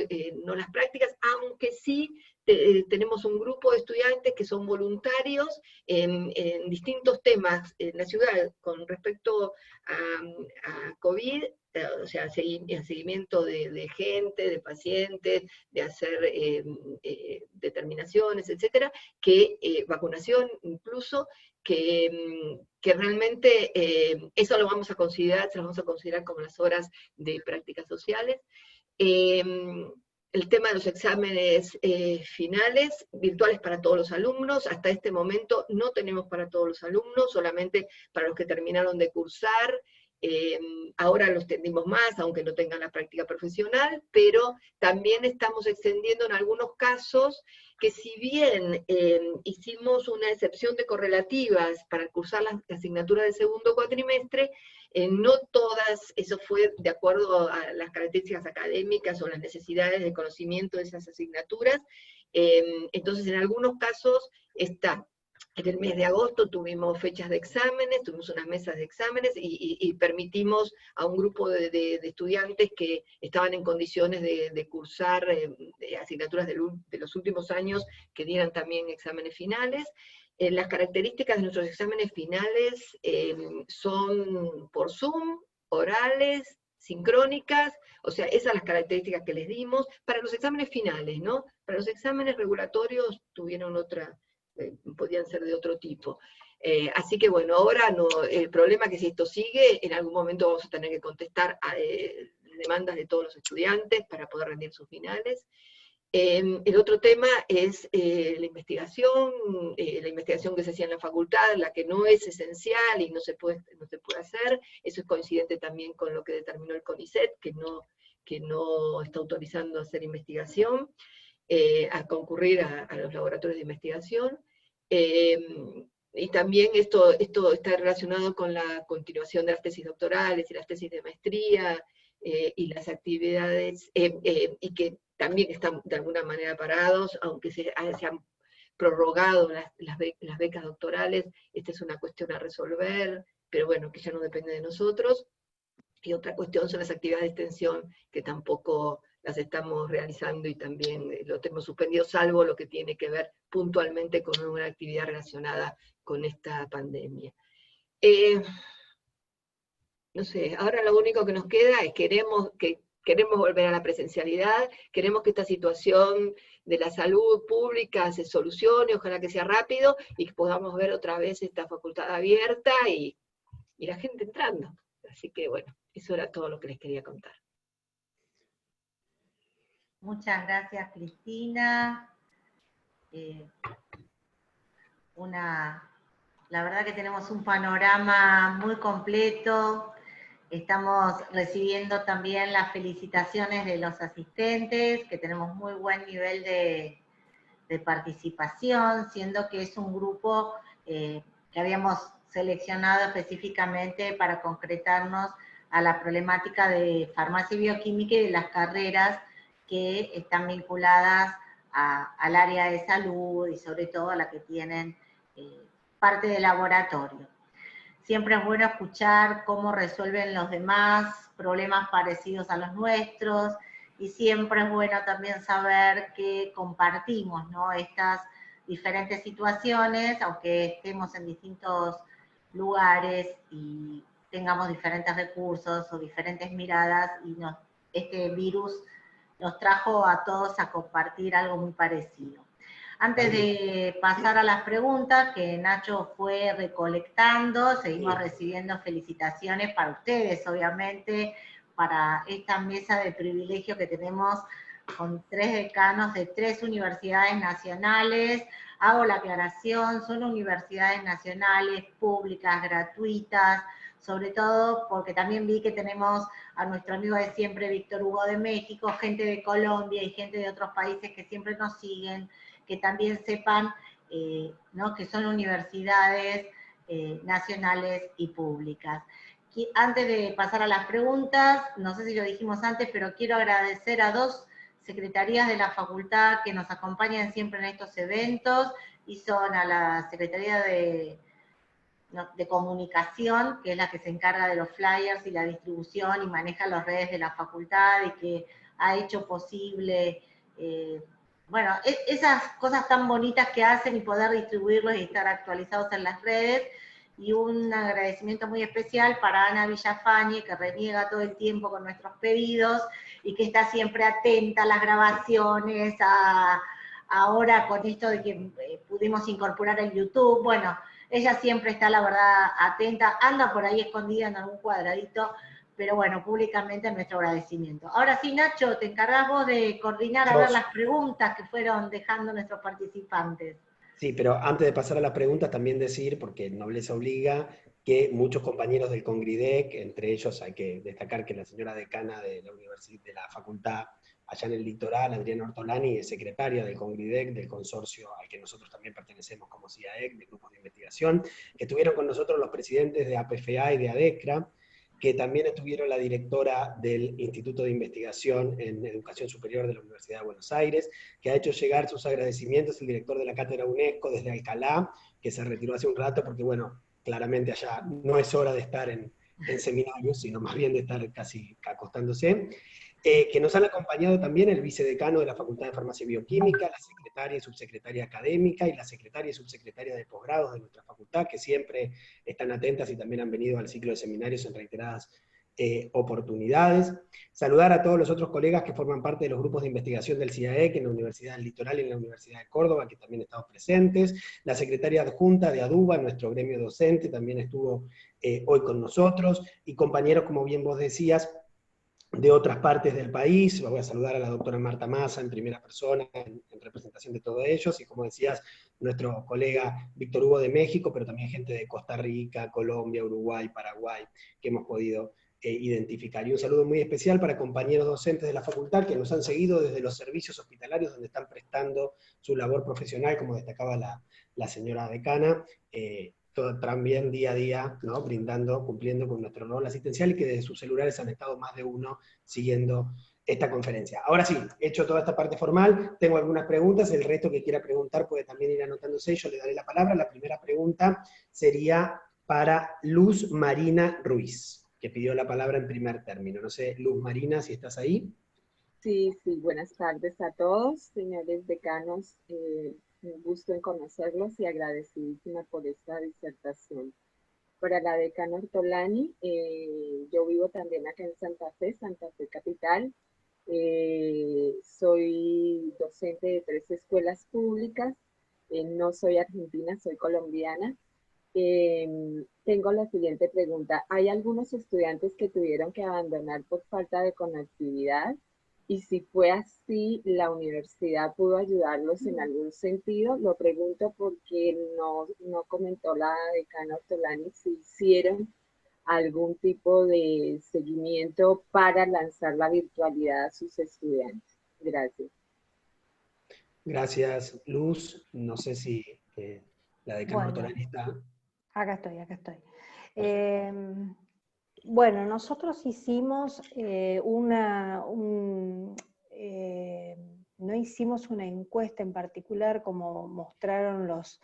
Speaker 1: las prácticas, aunque sí tenemos un grupo de estudiantes que son voluntarios en distintos temas en la ciudad con respecto a COVID, o sea, seguimiento de gente, de pacientes, de hacer determinaciones, etcétera, que vacunación incluso, que realmente eso lo vamos a considerar, se lo vamos a considerar como las horas de prácticas sociales. El tema de los exámenes finales, virtuales para todos los alumnos, hasta este momento no tenemos para todos los alumnos, solamente para los que terminaron de cursar. Ahora los tendimos más, aunque no tengan la práctica profesional, pero también estamos extendiendo en algunos casos que si bien hicimos una excepción de correlativas para cursar las asignaturas del segundo cuatrimestre, no todas, eso fue de acuerdo a las características académicas o las necesidades de conocimiento de esas asignaturas, entonces en algunos casos está. En el mes de agosto tuvimos fechas de exámenes, tuvimos unas mesas de exámenes y permitimos a un grupo de estudiantes que estaban en condiciones de cursar asignaturas de los últimos años que dieran también exámenes finales. Las características de nuestros exámenes finales son por Zoom, orales, sincrónicas, o sea, esas son las características que les dimos. Para los exámenes finales, ¿no? Para los exámenes regulatorios tuvieron podían ser de otro tipo. Así que bueno, ahora no, el problema es que si esto sigue, en algún momento vamos a tener que contestar a demandas de todos los estudiantes para poder rendir sus finales. El otro tema es la investigación que se hacía en la facultad, la que no es esencial y no se puede hacer. Eso es coincidente también con lo que determinó el CONICET, que no está autorizando hacer investigación, a concurrir a los laboratorios de investigación. Y también esto está relacionado con la continuación de las tesis doctorales y las tesis de maestría, y las actividades, y que también están de alguna manera parados, aunque se han prorrogado las becas doctorales. Esta es una cuestión a resolver, pero bueno, que ya no depende de nosotros. Y otra cuestión son las actividades de extensión, que tampoco las estamos realizando y también lo tenemos suspendido, salvo lo que tiene que ver puntualmente con una actividad relacionada con esta pandemia. No sé, ahora lo único que nos queda es queremos volver a la presencialidad, queremos que esta situación de la salud pública se solucione, ojalá que sea rápido, y que podamos ver otra vez esta facultad abierta y la gente entrando. Así que bueno, eso era todo lo que les quería contar.
Speaker 3: Muchas gracias, Cristina. La verdad que tenemos un panorama muy completo. Estamos recibiendo también las felicitaciones de los asistentes, que tenemos muy buen nivel de participación, siendo que es un grupo que habíamos seleccionado específicamente para concretarnos a la problemática de farmacia y bioquímica y de las carreras que están vinculadas al área de salud y sobre todo a la que tienen parte de laboratorio. Siempre es bueno escuchar cómo resuelven los demás problemas parecidos a los nuestros, y siempre es bueno también saber que compartimos, ¿no?, estas diferentes situaciones, aunque estemos en distintos lugares y tengamos diferentes recursos o diferentes miradas, y este virus nos trajo a todos a compartir algo muy parecido. Antes de pasar a las preguntas que Nacho fue recolectando, seguimos recibiendo felicitaciones para ustedes, obviamente, para esta mesa de privilegio que tenemos con 3 decanos de 3 universidades nacionales. Hago la aclaración, son universidades nacionales, públicas, gratuitas, sobre todo porque también vi que tenemos a nuestro amigo de siempre, Víctor Hugo de México, gente de Colombia y gente de otros países que siempre nos siguen, que también sepan ¿no?, que son universidades nacionales y públicas. Antes de pasar a las preguntas, no sé si lo dijimos antes, pero quiero agradecer a 2 secretarías de la facultad que nos acompañan siempre en estos eventos, y son a la Secretaría de Comunicación, que es la que se encarga de los flyers y la distribución y maneja las redes de la facultad y que ha hecho posible, bueno, esas cosas tan bonitas que hacen y poder distribuirlos y estar actualizados en las redes. Y un agradecimiento muy especial para Ana Villafañe, que reniega todo el tiempo con nuestros pedidos y que está siempre atenta a las grabaciones, ahora con esto de que pudimos incorporar el YouTube. Bueno, ella siempre está, la verdad, atenta, anda por ahí escondida en algún cuadradito, pero bueno, públicamente nuestro agradecimiento. Ahora sí, Nacho, te encargás vos de coordinar a ver las preguntas que fueron dejando nuestros participantes.
Speaker 4: Sí, pero antes de pasar a las preguntas, también decir, porque Nobleza obliga, que muchos compañeros del Congridec, entre ellos hay que destacar que la señora decana de la facultad allá en el litoral, Adriana Ortolani, es secretaria del Congridec, del consorcio al que nosotros también pertenecemos como CIAEC, de grupos de investigación, que estuvieron con nosotros los presidentes de APFA y de ADECRA, que también estuvieron la directora del Instituto de Investigación en Educación Superior de la Universidad de Buenos Aires, que ha hecho llegar sus agradecimientos el director de la Cátedra UNESCO desde Alcalá, que se retiró hace un rato porque, bueno, claramente allá no es hora de estar en seminarios, sino más bien de estar casi acostándose. Que nos han acompañado también el vicedecano de la Facultad de Farmacia y Bioquímica, la secretaria y subsecretaria académica, y la secretaria y subsecretaria de posgrados de nuestra facultad, que siempre están atentas y también han venido al ciclo de seminarios en reiteradas oportunidades. Saludar a todos los otros colegas que forman parte de los grupos de investigación del CIAEC en la Universidad del Litoral y en la Universidad de Córdoba, que también estamos presentes. La secretaria adjunta de ADUBA, nuestro gremio docente, también estuvo hoy con nosotros, y compañeros, como bien vos decías, de otras partes del país. Voy a saludar a la doctora Marta Massa en primera persona, en representación de todos ellos, y como decías, nuestro colega Víctor Hugo de México, pero también gente de Costa Rica, Colombia, Uruguay, Paraguay, que hemos podido identificar. Y un saludo muy especial para compañeros docentes de la facultad que nos han seguido desde los servicios hospitalarios donde están prestando su labor profesional, como destacaba la señora decana, también día a día, ¿no? Brindando, cumpliendo con nuestro rol asistencial, y que desde sus celulares han estado más de uno siguiendo esta conferencia. Ahora sí, hecho toda esta parte formal, tengo algunas preguntas, el resto que quiera preguntar puede también ir anotándose, yo le daré la palabra. La primera pregunta sería para Luz Marina Ruiz, que pidió la palabra en primer término. No sé, Luz Marina, si estás ahí.
Speaker 5: Sí, buenas tardes a todos, señores decanos. Un gusto en conocerlos y agradecidísima por esta disertación. Para la decana Ortolani, yo vivo también acá en Santa Fe capital. Soy docente de 3 escuelas públicas. No soy argentina, soy colombiana. Tengo la siguiente pregunta. ¿Hay algunos estudiantes que tuvieron que abandonar por falta de conectividad? Y si fue así, ¿la universidad pudo ayudarlos en algún sentido? Lo pregunto porque no comentó la decana Ortolani si hicieron algún tipo de seguimiento para lanzar la virtualidad a sus estudiantes. Gracias.
Speaker 4: Gracias, Luz. No sé si la decana Ortolani está.
Speaker 2: Acá estoy. Bueno, nosotros hicimos no hicimos una encuesta en particular como mostraron los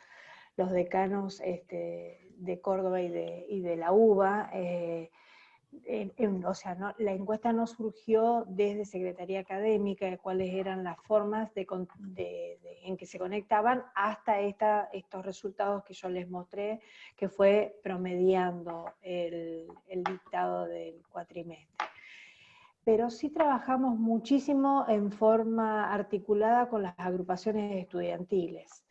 Speaker 2: decanos de Córdoba y de la UBA. O sea, la encuesta no surgió desde Secretaría Académica de cuáles eran las formas en que se conectaban hasta estos resultados que yo les mostré, que fue promediando el dictado del cuatrimestre. Pero sí trabajamos muchísimo en forma articulada con las agrupaciones estudiantiles.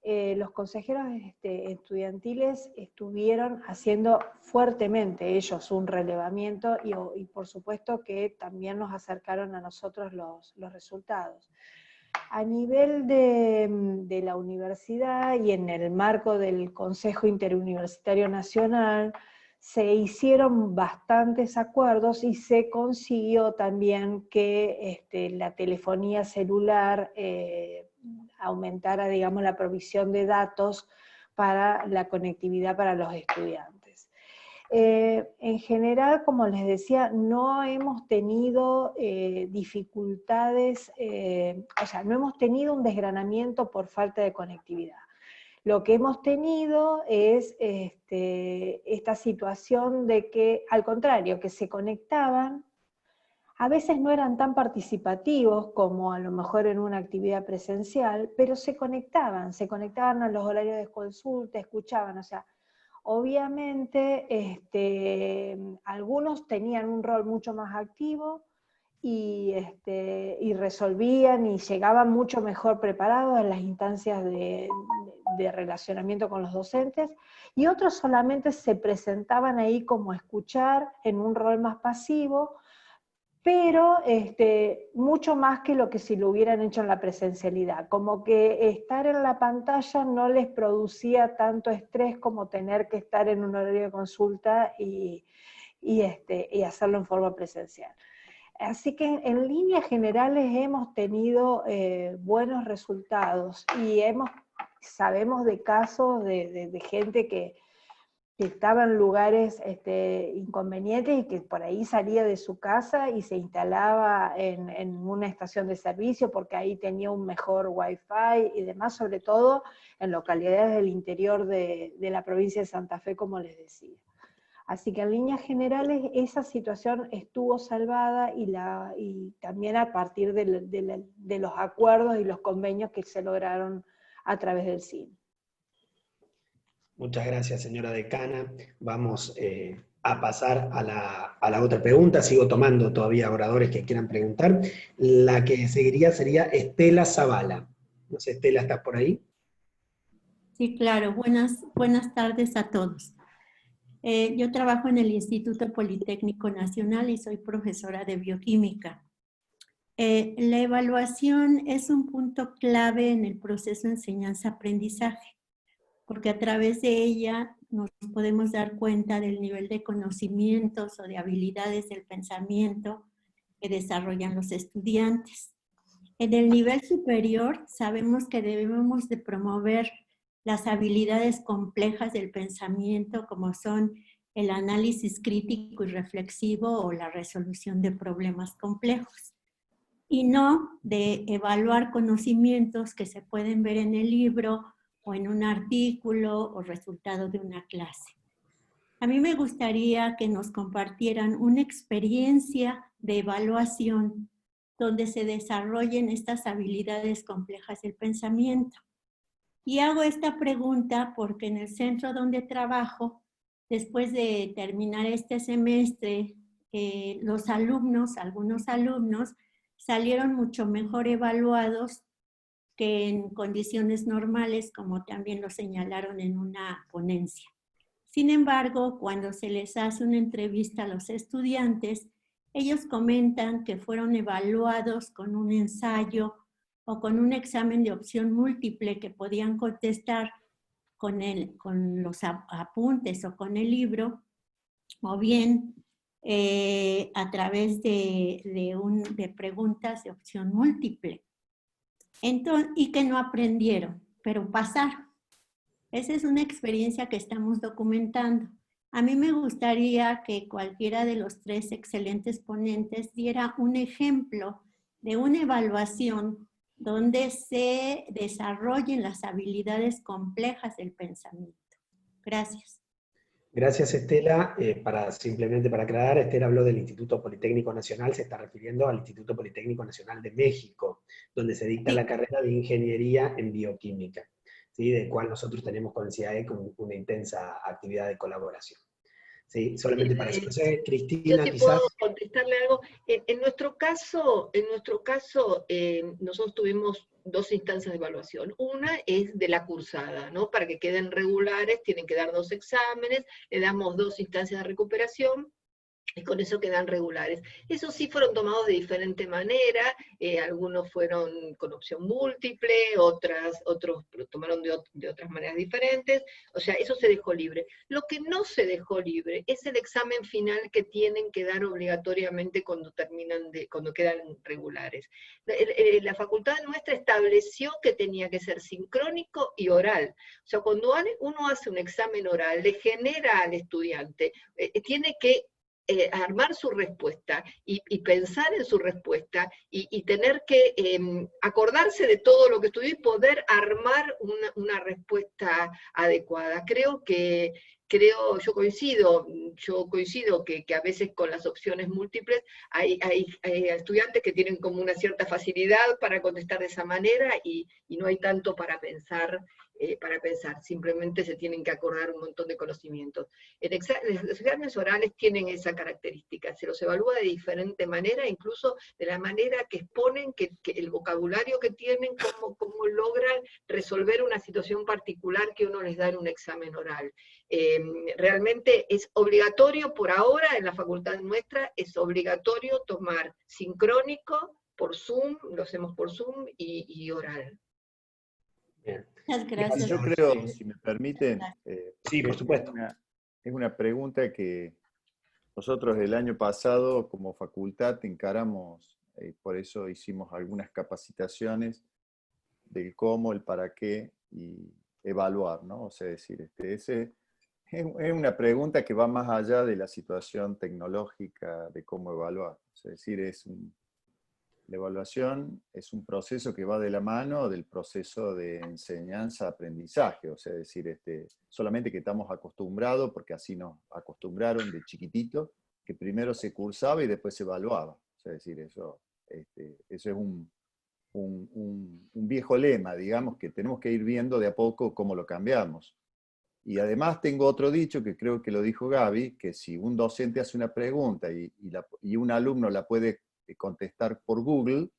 Speaker 2: Los consejeros estudiantiles estuvieron haciendo fuertemente ellos un relevamiento y por supuesto que también nos acercaron a nosotros los resultados. A nivel de la universidad y en el marco del Consejo Interuniversitario Nacional, se hicieron bastantes acuerdos y se consiguió también que la telefonía celular aumentara, digamos, la provisión de datos para la conectividad para los estudiantes. En general, como les decía, no hemos tenido dificultades, o sea, no hemos tenido un desgranamiento por falta de conectividad. Lo que hemos tenido es esta situación de que, al contrario, que se conectaban, a veces no eran tan participativos como a lo mejor en una actividad presencial, pero se conectaban a los horarios de consulta, escuchaban, o sea, obviamente algunos tenían un rol mucho más activo y resolvían y llegaban mucho mejor preparados en las instancias de relacionamiento con los docentes, y otros solamente se presentaban ahí como a escuchar en un rol más pasivo, pero mucho más que lo que si lo hubieran hecho en la presencialidad, como que estar en la pantalla no les producía tanto estrés como tener que estar en un horario de consulta y hacerlo en forma presencial. Así que en líneas generales hemos tenido buenos resultados, y sabemos de casos de gente que estaba en lugares inconvenientes y que por ahí salía de su casa y se instalaba en una estación de servicio porque ahí tenía un mejor wifi y demás, sobre todo en localidades del interior de la provincia de Santa Fe, como les decía. Así que en líneas generales esa situación estuvo salvada, y también a partir de los acuerdos y los convenios que se lograron a través del CIN.
Speaker 4: Muchas gracias, señora decana. Vamos a pasar a la otra pregunta. Sigo tomando todavía oradores que quieran preguntar. La que seguiría sería Estela Zavala. No sé, Estela, ¿estás por ahí?
Speaker 6: Sí, claro. Buenas tardes a todos. Yo trabajo en el Instituto Politécnico Nacional y soy profesora de bioquímica. La evaluación es un punto clave en el proceso de enseñanza-aprendizaje, porque a través de ella nos podemos dar cuenta del nivel de conocimientos o de habilidades del pensamiento que desarrollan los estudiantes. En el nivel superior sabemos que debemos de promover las habilidades complejas del pensamiento, como son el análisis crítico y reflexivo o la resolución de problemas complejos, y no de evaluar conocimientos que se pueden ver en el libro o en un artículo o resultado de una clase. A mí me gustaría que nos compartieran una experiencia de evaluación donde se desarrollen estas habilidades complejas del pensamiento. Y hago esta pregunta porque en el centro donde trabajo, después de terminar este semestre, algunos alumnos, salieron mucho mejor evaluados que en condiciones normales, como también lo señalaron en una ponencia. Sin embargo, cuando se les hace una entrevista a los estudiantes, ellos comentan que fueron evaluados con un ensayo o con un examen de opción múltiple que podían contestar con los apuntes o con el libro, o bien a través de preguntas de opción múltiple. Entonces, y que no aprendieron, pero pasaron. Esa es una experiencia que estamos documentando. A mí me gustaría que cualquiera de los tres excelentes ponentes diera un ejemplo de una evaluación donde se desarrollen las habilidades complejas del pensamiento. Gracias.
Speaker 4: Gracias, Estela. Simplemente para aclarar, Estela habló del Instituto Politécnico Nacional, se está refiriendo al Instituto Politécnico Nacional de México, donde se dicta la carrera de Ingeniería en Bioquímica, ¿sí? Del cual nosotros tenemos con el CIAE con una intensa actividad de colaboración. ¿Sí? Solamente para eso. No sé, Cristina,
Speaker 1: yo sí
Speaker 4: quizás...
Speaker 1: puedo contestarle algo. En nuestro caso, nosotros tuvimos dos instancias de evaluación. Una es de la cursada, ¿no? Para que queden regulares, tienen que dar 2 exámenes, le damos 2 instancias de recuperación, y con eso quedan regulares. Esos sí fueron tomados de diferente manera, algunos fueron con opción múltiple, otros tomaron de otras maneras diferentes, o sea, eso se dejó libre. Lo que no se dejó libre es el examen final que tienen que dar obligatoriamente cuando cuando quedan regulares. La facultad nuestra estableció que tenía que ser sincrónico y oral. O sea, cuando uno hace un examen oral, le genera al estudiante, tiene que armar su respuesta y pensar en su respuesta y tener que acordarse de todo lo que estudió y poder armar una respuesta adecuada. Yo coincido que a veces con las opciones múltiples hay estudiantes que tienen como una cierta facilidad para contestar de esa manera y no hay tanto para pensar, simplemente se tienen que acordar un montón de conocimientos. Los exámenes orales tienen esa característica, se los evalúa de diferente manera, incluso de la manera que exponen, que el vocabulario que tienen, cómo logran resolver una situación particular que uno les da en un examen oral. Realmente es obligatorio por ahora, en la facultad nuestra, es obligatorio tomar sincrónico, por Zoom, lo hacemos por Zoom, y oral.
Speaker 4: Bien.
Speaker 6: Muchas gracias.
Speaker 7: Yo creo, si me permiten,
Speaker 4: Sí, por supuesto.
Speaker 7: es una pregunta que nosotros el año pasado como facultad encaramos, por eso hicimos algunas capacitaciones del cómo, el para qué y evaluar, ¿no? O sea, decir, es una pregunta que va más allá de la situación tecnológica de cómo evaluar. Es decir, la evaluación es un proceso que va de la mano del proceso de enseñanza-aprendizaje, o sea, es decir, solamente que estamos acostumbrados, porque así nos acostumbraron de chiquitito, que primero se cursaba y después se evaluaba. O sea, es decir, eso es un viejo lema, digamos, que tenemos que ir viendo de a poco cómo lo cambiamos. Y además tengo otro dicho, que creo que lo dijo Gaby, que si un docente hace una pregunta y un alumno la puede contestar por Google,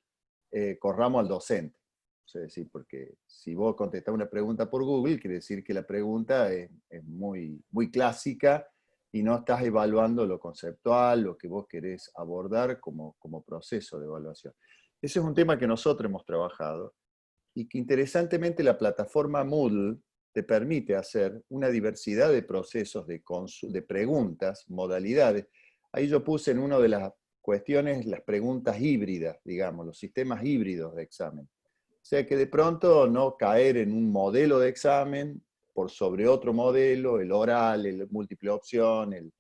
Speaker 7: corramos al docente. Es decir, porque si vos contestás una pregunta por Google, quiere decir que la pregunta es muy, muy clásica y no estás evaluando lo conceptual, lo que vos querés abordar como proceso de evaluación. Ese es un tema que nosotros hemos trabajado y que interesantemente la plataforma Moodle te permite hacer una diversidad de procesos, de preguntas, modalidades. Ahí yo puse en una de las cuestiones las preguntas híbridas, digamos, los sistemas híbridos de examen. O sea que de pronto no caer en un modelo de examen por sobre otro modelo, el oral, el múltiple opción,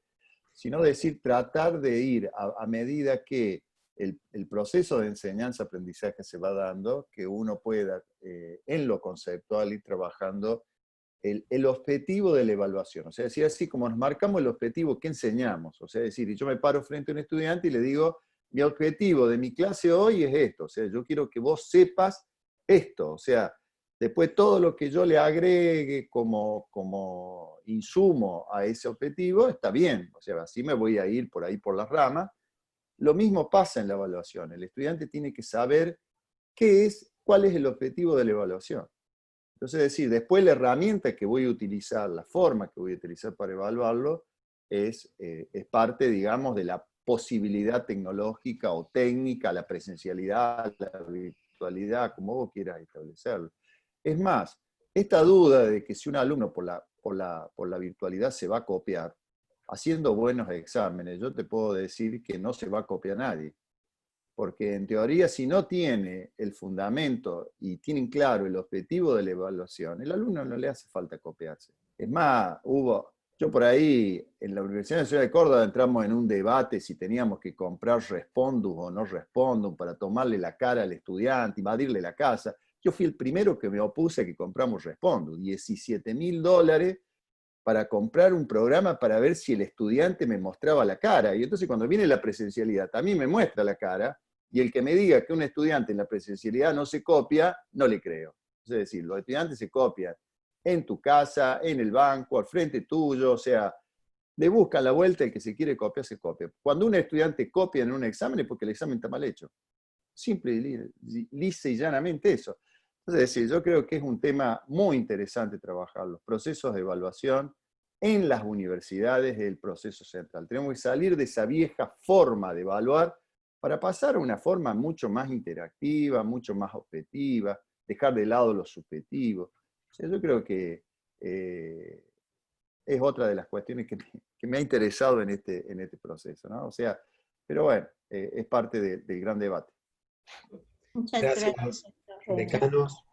Speaker 7: sino decir, tratar de ir a medida que el proceso de enseñanza-aprendizaje se va dando, que uno pueda en lo conceptual ir trabajando el objetivo de la evaluación. O sea, decir así como nos marcamos el objetivo, ¿qué enseñamos? O sea, decir, yo me paro frente a un estudiante y le digo, mi objetivo de mi clase hoy es esto. O sea, yo quiero que vos sepas esto. O sea, después todo lo que yo le agregue como insumo a ese objetivo está bien. O sea, así me voy a ir por ahí por las ramas. Lo mismo pasa en la evaluación. El estudiante tiene que saber cuál es el objetivo de la evaluación. Entonces, es decir, después la herramienta que voy a utilizar, la forma que voy a utilizar para evaluarlo, es parte, digamos, de la posibilidad tecnológica o técnica, la presencialidad, la virtualidad, como vos quieras establecerlo. Es más, esta duda de que si un alumno por la virtualidad se va a copiar, haciendo buenos exámenes, yo te puedo decir que no se va a copiar nadie. Porque en teoría, si no tiene el fundamento y tienen claro el objetivo de la evaluación, el alumno no le hace falta copiarse. Es más, yo por ahí, en la Universidad Nacional de Córdoba entramos en un debate si teníamos que comprar Respondus o no Respondus para tomarle la cara al estudiante, invadirle la casa. Yo fui el primero que me opuse a que compramos Respondus, $17.000 para comprar un programa para ver si el estudiante me mostraba la cara. Y entonces cuando viene la presencialidad, también me muestra la cara, y el que me diga que un estudiante en la presencialidad no se copia, no le creo. Es decir, los estudiantes se copian en tu casa, en el banco, al frente tuyo, o sea, le buscan la vuelta, el que se quiere copiar, se copia. Cuando un estudiante copia en un examen es porque el examen está mal hecho. Simple y lisa y llanamente eso. Es decir, yo creo que es un tema muy interesante trabajar los procesos de evaluación en las universidades es el proceso central. Tenemos que salir de esa vieja forma de evaluar para pasar a una forma mucho más interactiva, mucho más objetiva, dejar de lado lo subjetivo. O sea, yo creo que es otra de las cuestiones que me ha interesado en este proceso, ¿no? O sea, pero bueno, es parte del gran debate.
Speaker 6: Muchas
Speaker 4: Gracias, decanos.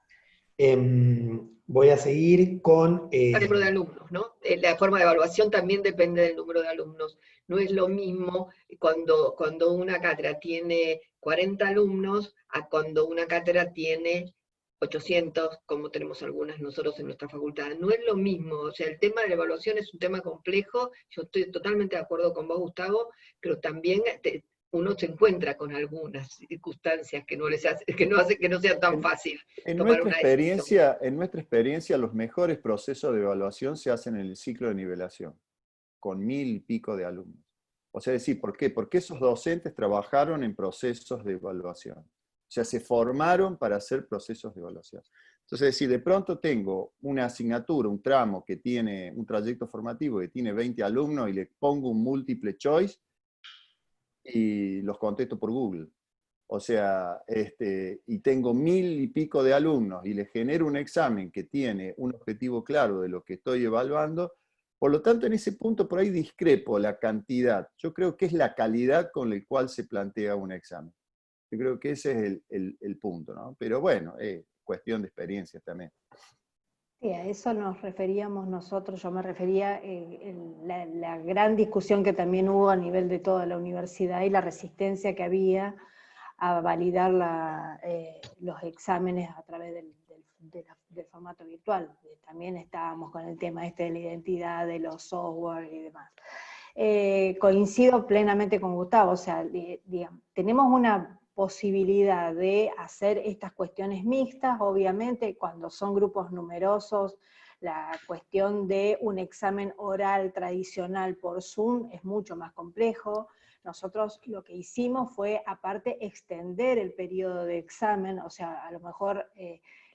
Speaker 4: Voy a seguir con...
Speaker 1: El número de alumnos, ¿no? La forma de evaluación también depende del número de alumnos. No es lo mismo cuando una cátedra tiene 40 alumnos a cuando una cátedra tiene 800, como tenemos algunas nosotros en nuestra facultad. No es lo mismo, o sea, el tema de la evaluación es un tema complejo, yo estoy totalmente de acuerdo con vos, Gustavo, pero también uno se encuentra con algunas circunstancias que no hacen que no sea tan fácil tomar una decisión.
Speaker 7: En nuestra experiencia, los mejores procesos de evaluación se hacen en el ciclo de nivelación, con 1000 y pico de alumnos. O sea, decir, ¿por qué? Porque esos docentes trabajaron en procesos de evaluación. O sea, se formaron para hacer procesos de evaluación. Entonces, si de pronto tengo una asignatura, un tramo que tiene un trayecto formativo que tiene 20 alumnos y le pongo un múltiple choice y los contesto por Google. O sea, y tengo 1000 y pico de alumnos y les genero un examen que tiene un objetivo claro de lo que estoy evaluando, por lo tanto, en ese punto por ahí discrepo la cantidad. Yo creo que es la calidad con la cual se plantea un examen. Yo creo que ese es el punto, ¿no? Pero bueno, es cuestión de experiencia también.
Speaker 2: Sí, a eso nos referíamos nosotros, yo me refería la gran discusión que también hubo a nivel de toda la universidad y la resistencia que había a validar los exámenes a través del formato virtual. También estábamos con el tema de la identidad, de los software y demás. Coincido plenamente con Gustavo, o sea, digamos, tenemos una posibilidad de hacer estas cuestiones mixtas, obviamente cuando son grupos numerosos, la cuestión de un examen oral tradicional por Zoom es mucho más complejo. Nosotros lo que hicimos fue, aparte, extender el periodo de examen, o sea, a lo mejor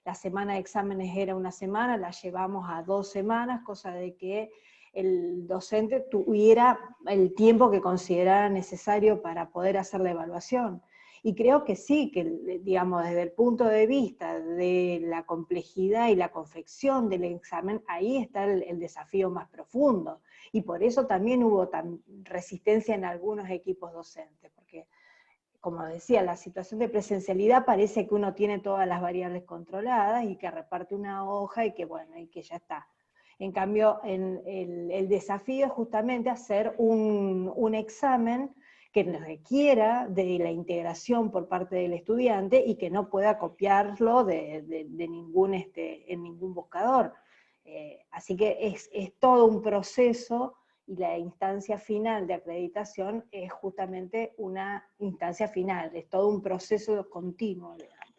Speaker 2: la semana de exámenes era una semana, la llevamos a 2 semanas, cosa de que el docente tuviera el tiempo que considerara necesario para poder hacer la evaluación. Y creo que sí, que digamos, desde el punto de vista de la complejidad y la confección del examen, ahí está el desafío más profundo. Y por eso también hubo resistencia en algunos equipos docentes, porque, como decía, la situación de presencialidad parece que uno tiene todas las variables controladas y que reparte una hoja y que bueno, y que ya está. En cambio, el desafío es justamente hacer un examen que requiera de la integración por parte del estudiante y que no pueda copiarlo en ningún buscador. Así que es todo un proceso, y la instancia final de acreditación es justamente una instancia final, es todo un proceso continuo, digamos.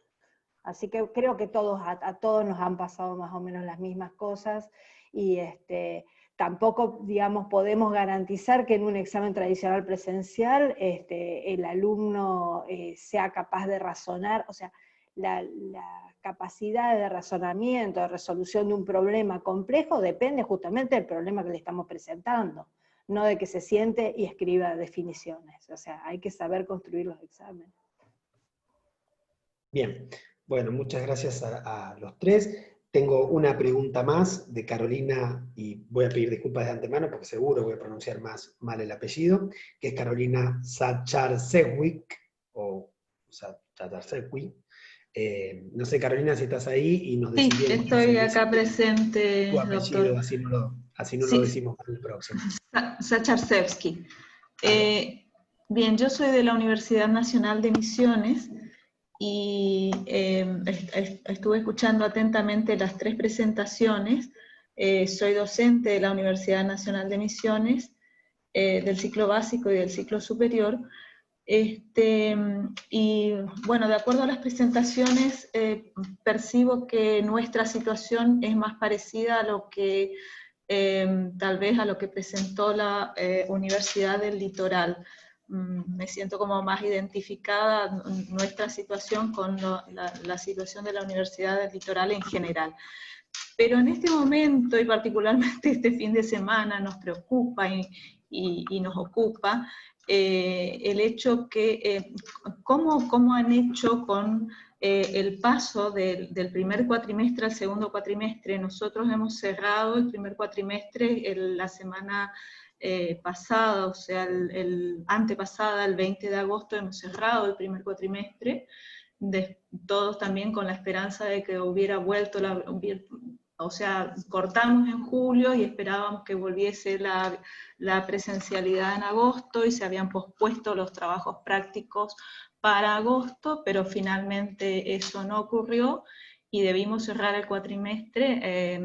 Speaker 2: Así que creo que a todos nos han pasado más o menos las mismas cosas, y tampoco, digamos, podemos garantizar que en un examen tradicional presencial el alumno sea capaz de razonar, o sea, la capacidad de razonamiento, de resolución de un problema complejo depende justamente del problema que le estamos presentando, no de que se siente y escriba definiciones. O sea, hay que saber construir los exámenes.
Speaker 4: Bien, bueno, muchas gracias a los tres. Tengo una pregunta más de Carolina, y voy a pedir disculpas de antemano porque seguro voy a pronunciar mal el apellido, que es Carolina Sacharsewicz, o Sacharsewicz. No sé, Carolina, si estás ahí y nos decís bien.
Speaker 8: Sí, estoy acá presente,
Speaker 4: tu apellido,
Speaker 8: doctor.
Speaker 4: así no
Speaker 8: Sí.
Speaker 4: lo decimos para el próximo.
Speaker 8: Sacharsewicz. Bien, yo soy de la Universidad Nacional de Misiones, y estuve escuchando atentamente las 3 presentaciones. Soy docente de la Universidad Nacional de Misiones, del ciclo básico y del ciclo superior. Y bueno, de acuerdo a las presentaciones, percibo que nuestra situación es más parecida a lo que, tal vez a lo que presentó la Universidad del Litoral. Me siento como más identificada nuestra situación con la situación de la Universidad del Litoral en general. Pero en este momento, y particularmente este fin de semana, nos preocupa y nos ocupa el hecho que, ¿cómo han hecho con el paso del primer cuatrimestre al segundo cuatrimestre? Nosotros hemos cerrado el primer cuatrimestre la semana pasada, o sea, antepasada, el 20 de agosto, hemos cerrado el primer cuatrimestre, todos también con la esperanza de que hubiera vuelto o sea, cortamos en julio y esperábamos que volviese la presencialidad en agosto y se habían pospuesto los trabajos prácticos para agosto, pero finalmente eso no ocurrió y debimos cerrar el cuatrimestre,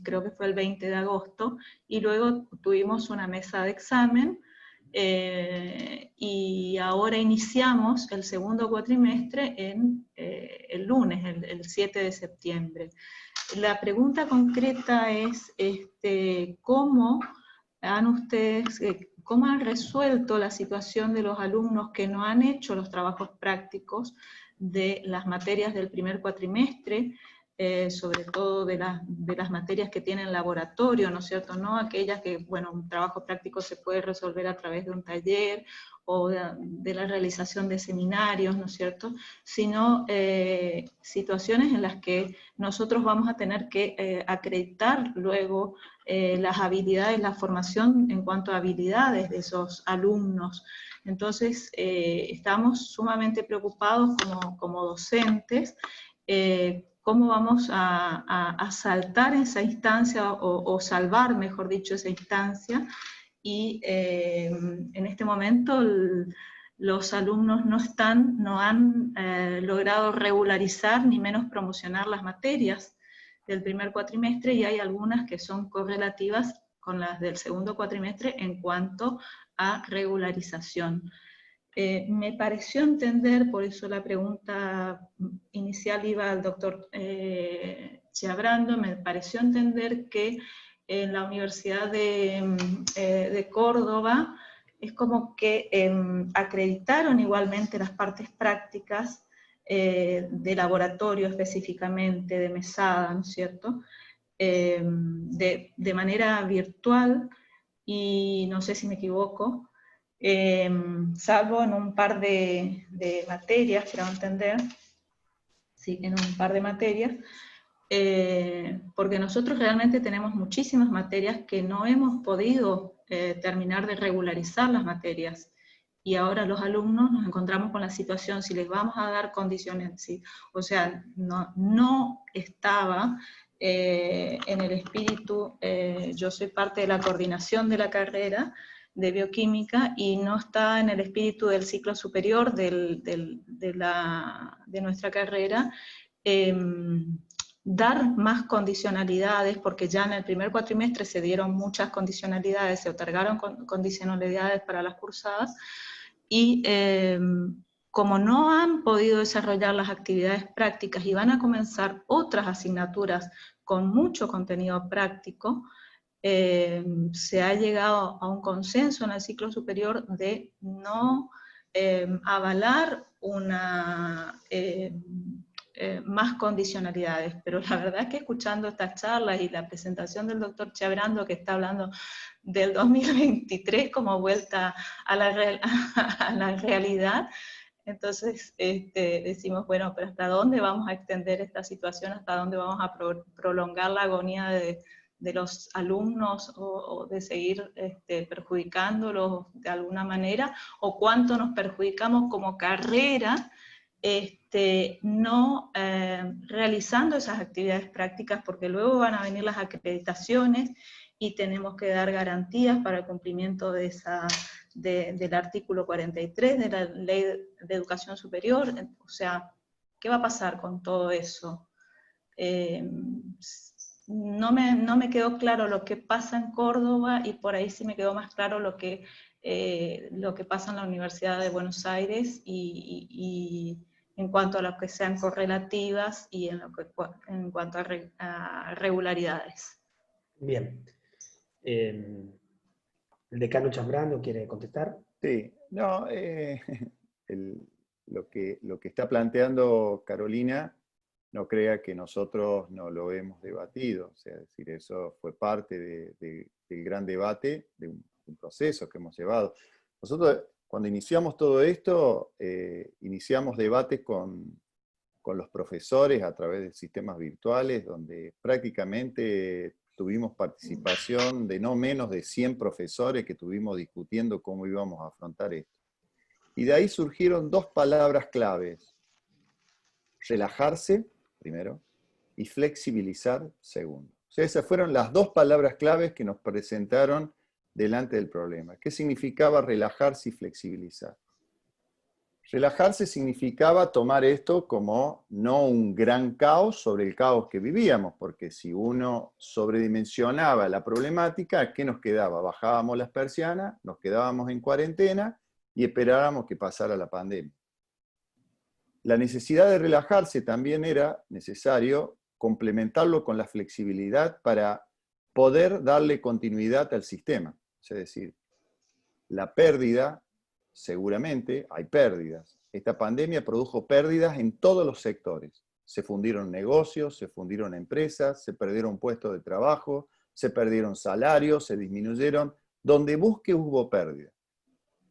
Speaker 8: creo que fue el 20 de agosto, y luego tuvimos una mesa de examen, y ahora iniciamos el segundo cuatrimestre el lunes, el 7 de septiembre. La pregunta concreta es, ¿cómo han resuelto la situación de los alumnos que no han hecho los trabajos prácticos de las materias del primer cuatrimestre, sobre todo de las materias que tienen laboratorio, ¿no es cierto? No aquellas que, bueno, un trabajo práctico se puede resolver a través de un taller o de la realización de seminarios, ¿no es cierto? Sino situaciones en las que nosotros vamos a tener que acreditar luego las habilidades, la formación en cuanto a habilidades de esos alumnos. Entonces, estamos sumamente preocupados como docentes, cómo vamos a saltar esa instancia, o salvar, mejor dicho, esa instancia, y en este momento los alumnos no han logrado regularizar ni menos promocionar las materias del primer cuatrimestre, y hay algunas que son correlativas con las del segundo cuatrimestre en cuanto a regularización. Me pareció entender, por eso la pregunta inicial iba al doctor Chiabrando, me pareció entender que en la Universidad de Córdoba es como que acreditaron igualmente las partes prácticas de laboratorio específicamente, de mesada, ¿no es cierto?, de manera virtual, y no sé si me equivoco, salvo en un par de materias, quiero entender, sí, en un par de materias, porque nosotros realmente tenemos muchísimas materias que no hemos podido terminar de regularizar las materias, y ahora los alumnos nos encontramos con la situación, si les vamos a dar condiciones, ¿sí? O sea, no estaba en el espíritu, yo soy parte de la coordinación de la carrera de bioquímica, y no está en el espíritu del ciclo superior de nuestra carrera, dar más condicionalidades, porque ya en el primer cuatrimestre se dieron muchas condicionalidades, se otorgaron condicionalidades para las cursadas, y como no han podido desarrollar las actividades prácticas y van a comenzar otras asignaturas con mucho contenido práctico, se ha llegado a un consenso en el ciclo superior de no avalar más condicionalidades. Pero la verdad es que escuchando estas charlas y la presentación del doctor Chiabrando, que está hablando del 2023 como vuelta a la realidad, entonces decimos, bueno, pero ¿hasta dónde vamos a extender esta situación? ¿Hasta dónde vamos a prolongar la agonía de los alumnos, o de seguir perjudicándolos de alguna manera? ¿O cuánto nos perjudicamos como carrera no realizando esas actividades prácticas? Porque luego van a venir las acreditaciones y tenemos que dar garantías para el cumplimiento del artículo 43 de la Ley de Educación Superior. O sea, ¿qué va a pasar con todo eso? No me quedó claro lo que pasa en Córdoba, y por ahí sí me quedó más claro lo que pasa en la Universidad de Buenos Aires, y en cuanto a lo que sean correlativas, y en cuanto a regularidades.
Speaker 4: Bien. ¿El decano Chambrando quiere contestar?
Speaker 7: Sí, no, lo que está planteando Carolina no crea que nosotros no lo hemos debatido. O sea, es decir, eso fue parte del gran debate, de un proceso que hemos llevado. Nosotros, cuando iniciamos todo esto, iniciamos debates con los profesores a través de sistemas virtuales, donde prácticamente tuvimos participación de no menos de 100 profesores que estuvimos discutiendo cómo íbamos a afrontar esto. Y de ahí surgieron dos palabras claves: relajarse, primero, y flexibilizar, segundo. O sea, esas fueron las dos palabras claves que nos presentaron delante del problema. ¿Qué significaba relajarse y flexibilizar? Relajarse significaba tomar esto como no un gran caos sobre el caos que vivíamos, porque si uno sobredimensionaba la problemática, ¿qué nos quedaba? Bajábamos las persianas, nos quedábamos en cuarentena y esperábamos que pasara la pandemia. La necesidad de relajarse también era necesario complementarlo con la flexibilidad para poder darle continuidad al sistema. Es decir, la pérdida, seguramente hay pérdidas. Esta pandemia produjo pérdidas en todos los sectores. Se fundieron negocios, se fundieron empresas, se perdieron puestos de trabajo, se perdieron salarios, se disminuyeron. Donde busque hubo pérdida.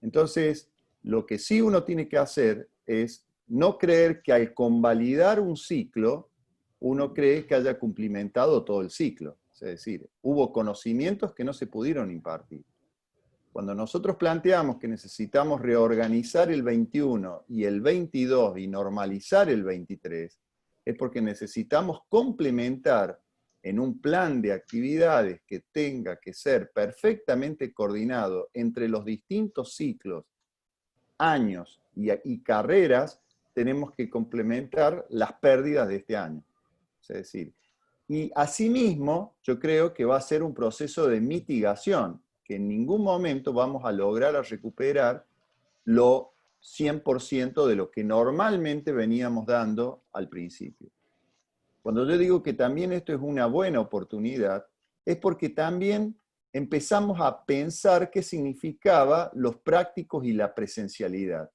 Speaker 7: Entonces, lo que sí uno tiene que hacer es no creer que al convalidar un ciclo, uno cree que haya cumplimentado todo el ciclo. Es decir, hubo conocimientos que no se pudieron impartir. Cuando nosotros planteamos que necesitamos reorganizar el 21 y el 22 y normalizar el 23, es porque necesitamos complementar en un plan de actividades que tenga que ser perfectamente coordinado entre los distintos ciclos, años y carreras, tenemos que complementar las pérdidas de este año. Es decir, y asimismo, yo creo que va a ser un proceso de mitigación, que en ningún momento vamos a lograr recuperar lo 100% de lo que normalmente veníamos dando al principio. Cuando yo digo que también esto es una buena oportunidad, es porque también empezamos a pensar qué significaba los prácticos y la presencialidad.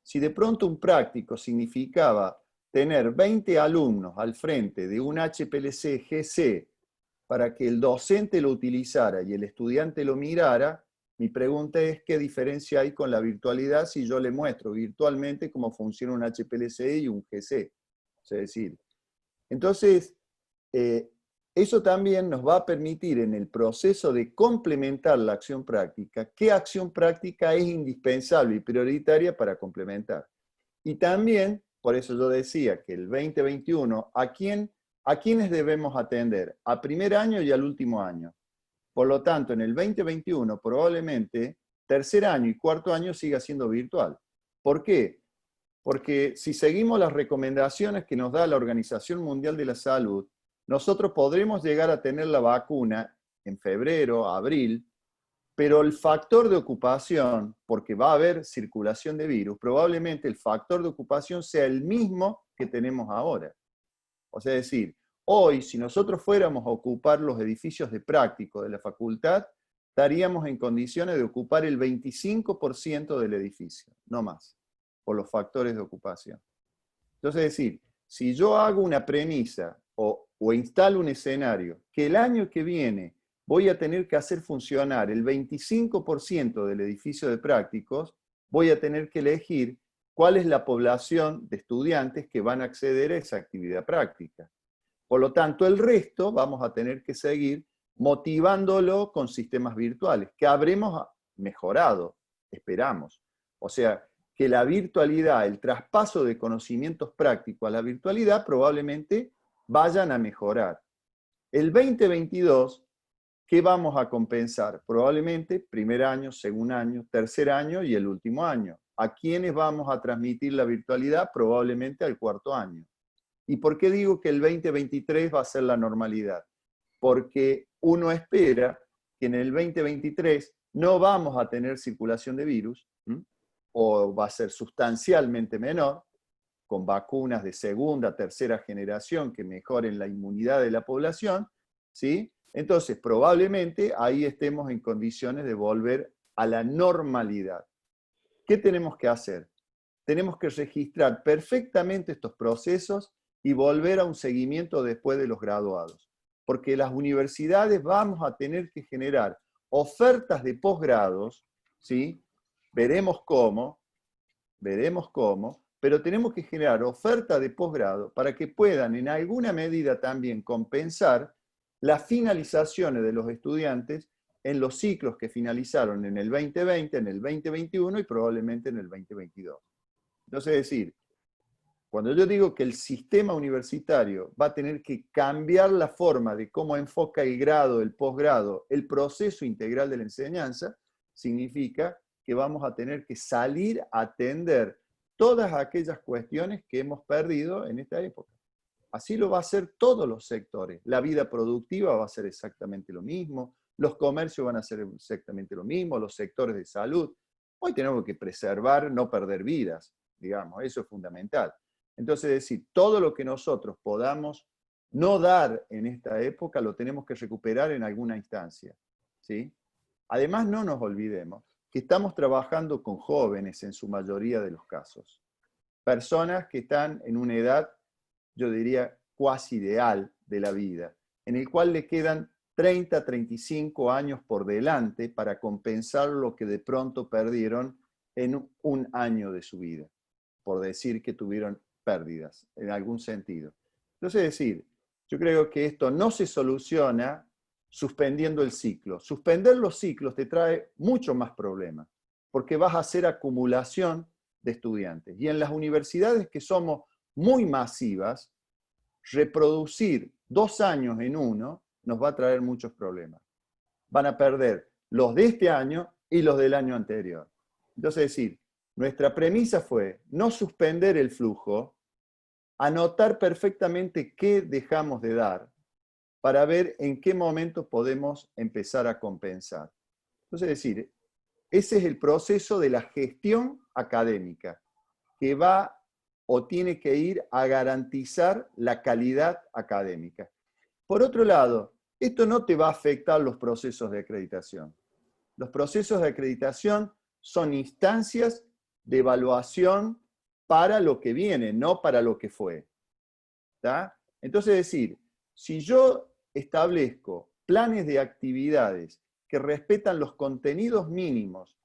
Speaker 7: Si de pronto un práctico significaba tener 20 alumnos al frente de un HPLC GC para que el docente lo utilizara y el estudiante lo mirara, mi pregunta es qué diferencia hay con la virtualidad si yo le muestro virtualmente cómo funciona un HPLC y un GC. Es decir, entonces, eso también nos va a permitir en el proceso de complementar la acción práctica, qué acción práctica es indispensable y prioritaria para complementar. Y también, por eso yo decía que el 2021, ¿a quiénes debemos atender? A primer año y al último año. Por lo tanto, en el 2021 probablemente tercer año y cuarto año siga siendo virtual. ¿Por qué? Porque si seguimos las recomendaciones que nos da la Organización Mundial de la Salud, nosotros podremos llegar a tener la vacuna en febrero, abril, pero el factor de ocupación, porque va a haber circulación de virus, probablemente el factor de ocupación sea el mismo que tenemos ahora. O sea, es decir, hoy, si nosotros fuéramos a ocupar los edificios de práctico de la facultad, estaríamos en condiciones de ocupar el 25% del edificio, no más, por los factores de ocupación. Entonces, es decir, si yo hago una premisa o instalo un escenario que el año que viene voy a tener que hacer funcionar el 25% del edificio de prácticos, voy a tener que elegir cuál es la población de estudiantes que van a acceder a esa actividad práctica. Por lo tanto, el resto vamos a tener que seguir motivándolo con sistemas virtuales, que habremos mejorado, esperamos. O sea, que la virtualidad, el traspaso de conocimientos prácticos a la virtualidad probablemente vayan a mejorar. El 2022, ¿qué vamos a compensar? Probablemente primer año, segundo año, tercer año y el último año. ¿A quiénes vamos a transmitir la virtualidad? Probablemente al cuarto año. ¿Y por qué digo que el 2023 va a ser la normalidad? Porque uno espera que en el 2023 no vamos a tener circulación de virus, o va a ser sustancialmente menor, con vacunas de segunda, tercera generación que mejoren la inmunidad de la población, ¿sí? Entonces, probablemente ahí estemos en condiciones de volver a la normalidad. ¿Qué tenemos que hacer? Tenemos que registrar perfectamente estos procesos y volver a un seguimiento después de los graduados. Porque las universidades vamos a tener que generar ofertas de posgrados, ¿sí? Veremos cómo, pero tenemos que generar ofertas de posgrado para que puedan en alguna medida también compensar las finalizaciones de los estudiantes en los ciclos que finalizaron en el 2020, en el 2021 y probablemente en el 2022. Entonces, es decir, cuando yo digo que el sistema universitario va a tener que cambiar la forma de cómo enfoca el grado, el posgrado, el proceso integral de la enseñanza, significa que vamos a tener que salir a atender todas aquellas cuestiones que hemos perdido en esta época. Así lo va a hacer todos los sectores. La vida productiva va a ser exactamente lo mismo, los comercios van a ser exactamente lo mismo, los sectores de salud. Hoy tenemos que preservar, no perder vidas, digamos, eso es fundamental. Entonces, es decir, todo lo que nosotros podamos no dar en esta época lo tenemos que recuperar en alguna instancia, ¿sí? Además, no nos olvidemos que estamos trabajando con jóvenes en su mayoría de los casos. Personas que están en una edad, yo diría, cuasi ideal de la vida, en el cual le quedan 30, 35 años por delante para compensar lo que de pronto perdieron en un año de su vida, por decir que tuvieron pérdidas, en algún sentido. Entonces, es decir, yo creo que esto no se soluciona suspendiendo el ciclo. Suspender los ciclos te trae mucho más problemas, porque vas a hacer acumulación de estudiantes. Y en las universidades que somos muy masivas, reproducir 2 años en uno nos va a traer muchos problemas. Van a perder los de este año y los del año anterior. Entonces, es decir, nuestra premisa fue no suspender el flujo, anotar perfectamente qué dejamos de dar, para ver en qué momento podemos empezar a compensar. Entonces, es decir, ese es el proceso de la gestión académica, que va o tiene que ir a garantizar la calidad académica. Por otro lado, esto no te va a afectar los procesos de acreditación. Los procesos de acreditación son instancias de evaluación para lo que viene, no para lo que fue. ¿Está? Entonces, es decir, si yo establezco planes de actividades que respetan los contenidos mínimos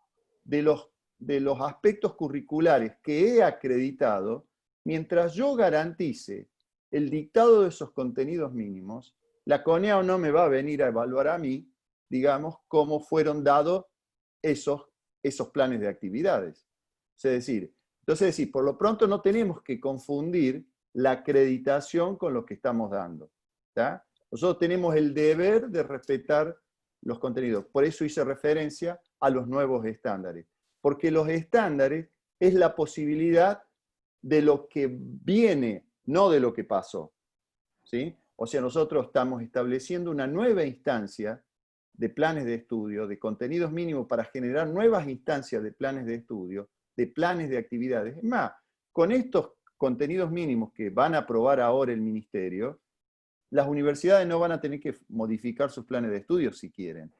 Speaker 7: de los aspectos curriculares que he acreditado, mientras yo garantice el dictado de esos contenidos mínimos, la CONEAU no me va a venir a evaluar a mí, digamos, cómo fueron dados esos planes de actividades. Entonces, por lo pronto no tenemos que confundir la acreditación con lo que estamos dando. ¿Está? Nosotros tenemos el deber de respetar los contenidos. Por eso hice referencia a los nuevos estándares. Porque los estándares es la posibilidad de lo que viene, no de lo que pasó. ¿Sí? O sea, nosotros estamos estableciendo una nueva instancia de planes de estudio, de contenidos mínimos para generar nuevas instancias de planes de estudio, de planes de actividades. Es más, con estos contenidos mínimos que van a aprobar ahora el Ministerio, las universidades no van a tener que modificar sus planes de estudio si quieren,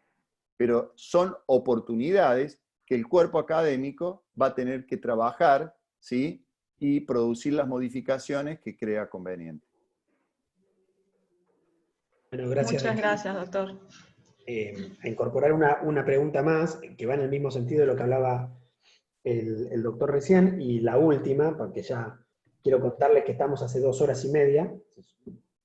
Speaker 7: pero son oportunidades que el cuerpo académico va a tener que trabajar, ¿sí? Y producir las modificaciones que crea conveniente.
Speaker 4: Bueno, gracias.
Speaker 8: Muchas gracias, doctor.
Speaker 4: A incorporar una pregunta más, que va en el mismo sentido de lo que hablaba el doctor recién, y la última, porque ya quiero contarles que estamos hace 2 horas y media,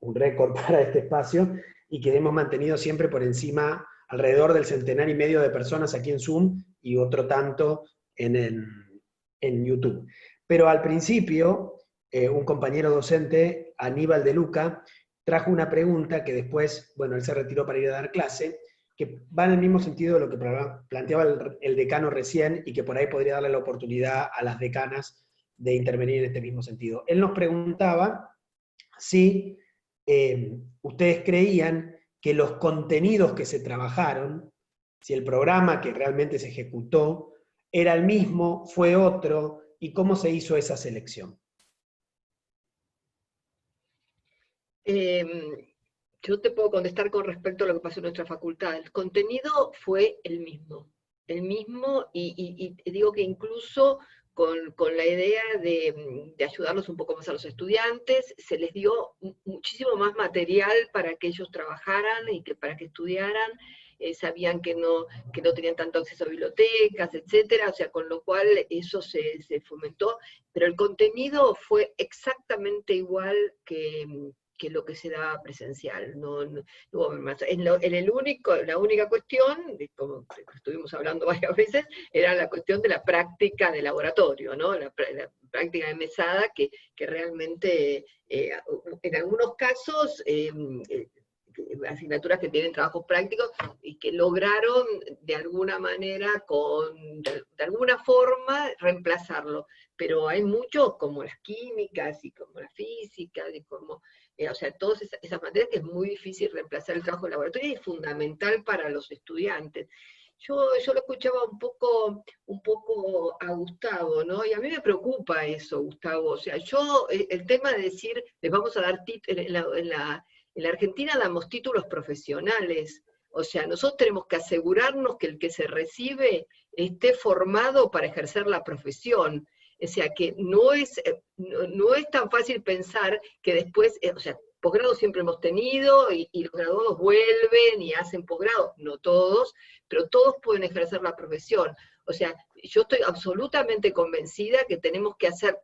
Speaker 4: un récord para este espacio, y que hemos mantenido siempre por encima, alrededor del 150 de personas aquí en Zoom, y otro tanto en YouTube. Pero al principio, un compañero docente, Aníbal de Luca, trajo una pregunta que después, bueno, él se retiró para ir a dar clase, que va en el mismo sentido de lo que planteaba el decano recién, y que por ahí podría darle la oportunidad a las decanas de intervenir en este mismo sentido. Él nos preguntaba si ustedes creían que los contenidos que se trabajaron, si el programa que realmente se ejecutó era el mismo, fue otro, y cómo se hizo esa selección.
Speaker 1: Yo te puedo contestar con respecto a lo que pasó en nuestra facultad. El contenido fue el mismo, y digo que incluso con la idea de ayudarnos un poco más a los estudiantes. Se les dio muchísimo más material para que ellos trabajaran y para que estudiaran. Sabían que no tenían tanto acceso a bibliotecas, etcétera, o sea, con lo cual eso se fomentó, pero el contenido fue exactamente igual que lo que se daba presencial. No hubo más. La única cuestión, como estuvimos hablando varias veces, era la cuestión de la práctica de laboratorio, ¿no? La práctica de mesada, que realmente en algunos casos asignaturas que tienen trabajos prácticos y que lograron de alguna manera, de alguna forma, reemplazarlo. Pero hay muchos, como las químicas y como la física, y como, o sea, todas esas materias que es muy difícil reemplazar el trabajo de laboratorio y es fundamental para los estudiantes. Yo lo escuchaba un poco a Gustavo, ¿no? Y a mí me preocupa eso, Gustavo. O sea, el tema de decir, les vamos a dar títulos, en la Argentina damos títulos profesionales. O sea, nosotros tenemos que asegurarnos que el que se recibe esté formado para ejercer la profesión. O sea, que no es tan fácil pensar que después, o sea, posgrado siempre hemos tenido, y los graduados vuelven y hacen posgrado, no todos, pero todos pueden ejercer la profesión. O sea, yo estoy absolutamente convencida que tenemos que hacer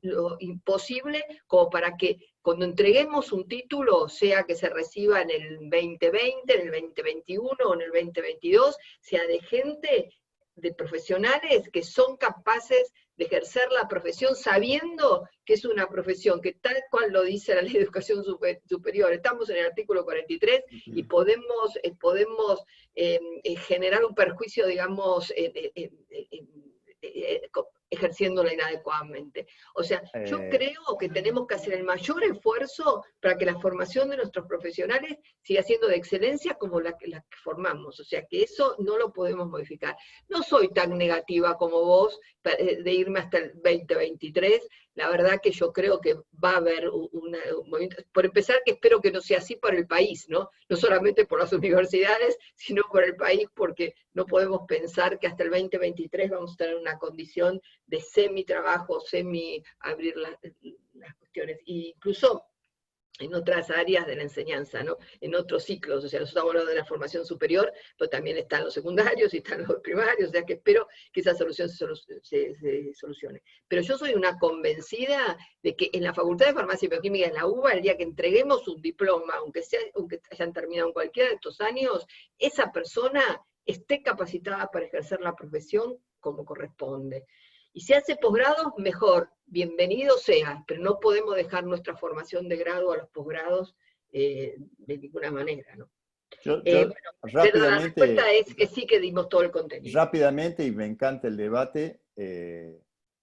Speaker 1: lo imposible como para que cuando entreguemos un título, sea que se reciba en el 2020, en el 2021 o en el 2022, sea de gente, de profesionales que son capaces de ejercer la profesión sabiendo que es una profesión que tal cual lo dice la Ley de Educación Superior, estamos en el artículo 43 y podemos generar un perjuicio, digamos, ejerciéndola inadecuadamente. O sea, yo creo que tenemos que hacer el mayor esfuerzo para que la formación de nuestros profesionales siga siendo de excelencia como la que formamos. O sea, que eso no lo podemos modificar. No soy tan negativa como vos de irme hasta el 2023. La verdad que yo creo que va a haber un movimiento. Por empezar, que espero que no sea así para el país, ¿no? No solamente por las universidades, sino por el país, porque no podemos pensar que hasta el 2023 vamos a estar en una condición de semi-trabajo, semi-abrir las cuestiones. E incluso en otras áreas de la enseñanza, ¿no? En otros ciclos, o sea, nosotros estamos hablando de la formación superior, pero también están los secundarios y están los primarios, o sea que espero que esa solución se solucione. Pero yo soy una convencida de que en la Facultad de Farmacia y Bioquímica en la UBA, el día que entreguemos un diploma, aunque hayan terminado en cualquiera de estos años, esa persona esté capacitada para ejercer la profesión como corresponde. Y si hace posgrado, mejor, bienvenido sea, pero no podemos dejar nuestra formación de grado a los posgrados de ninguna manera, ¿no?
Speaker 7: Rápidamente,
Speaker 1: pero la respuesta es que sí que dimos todo el contenido.
Speaker 7: Rápidamente, y me encanta el debate,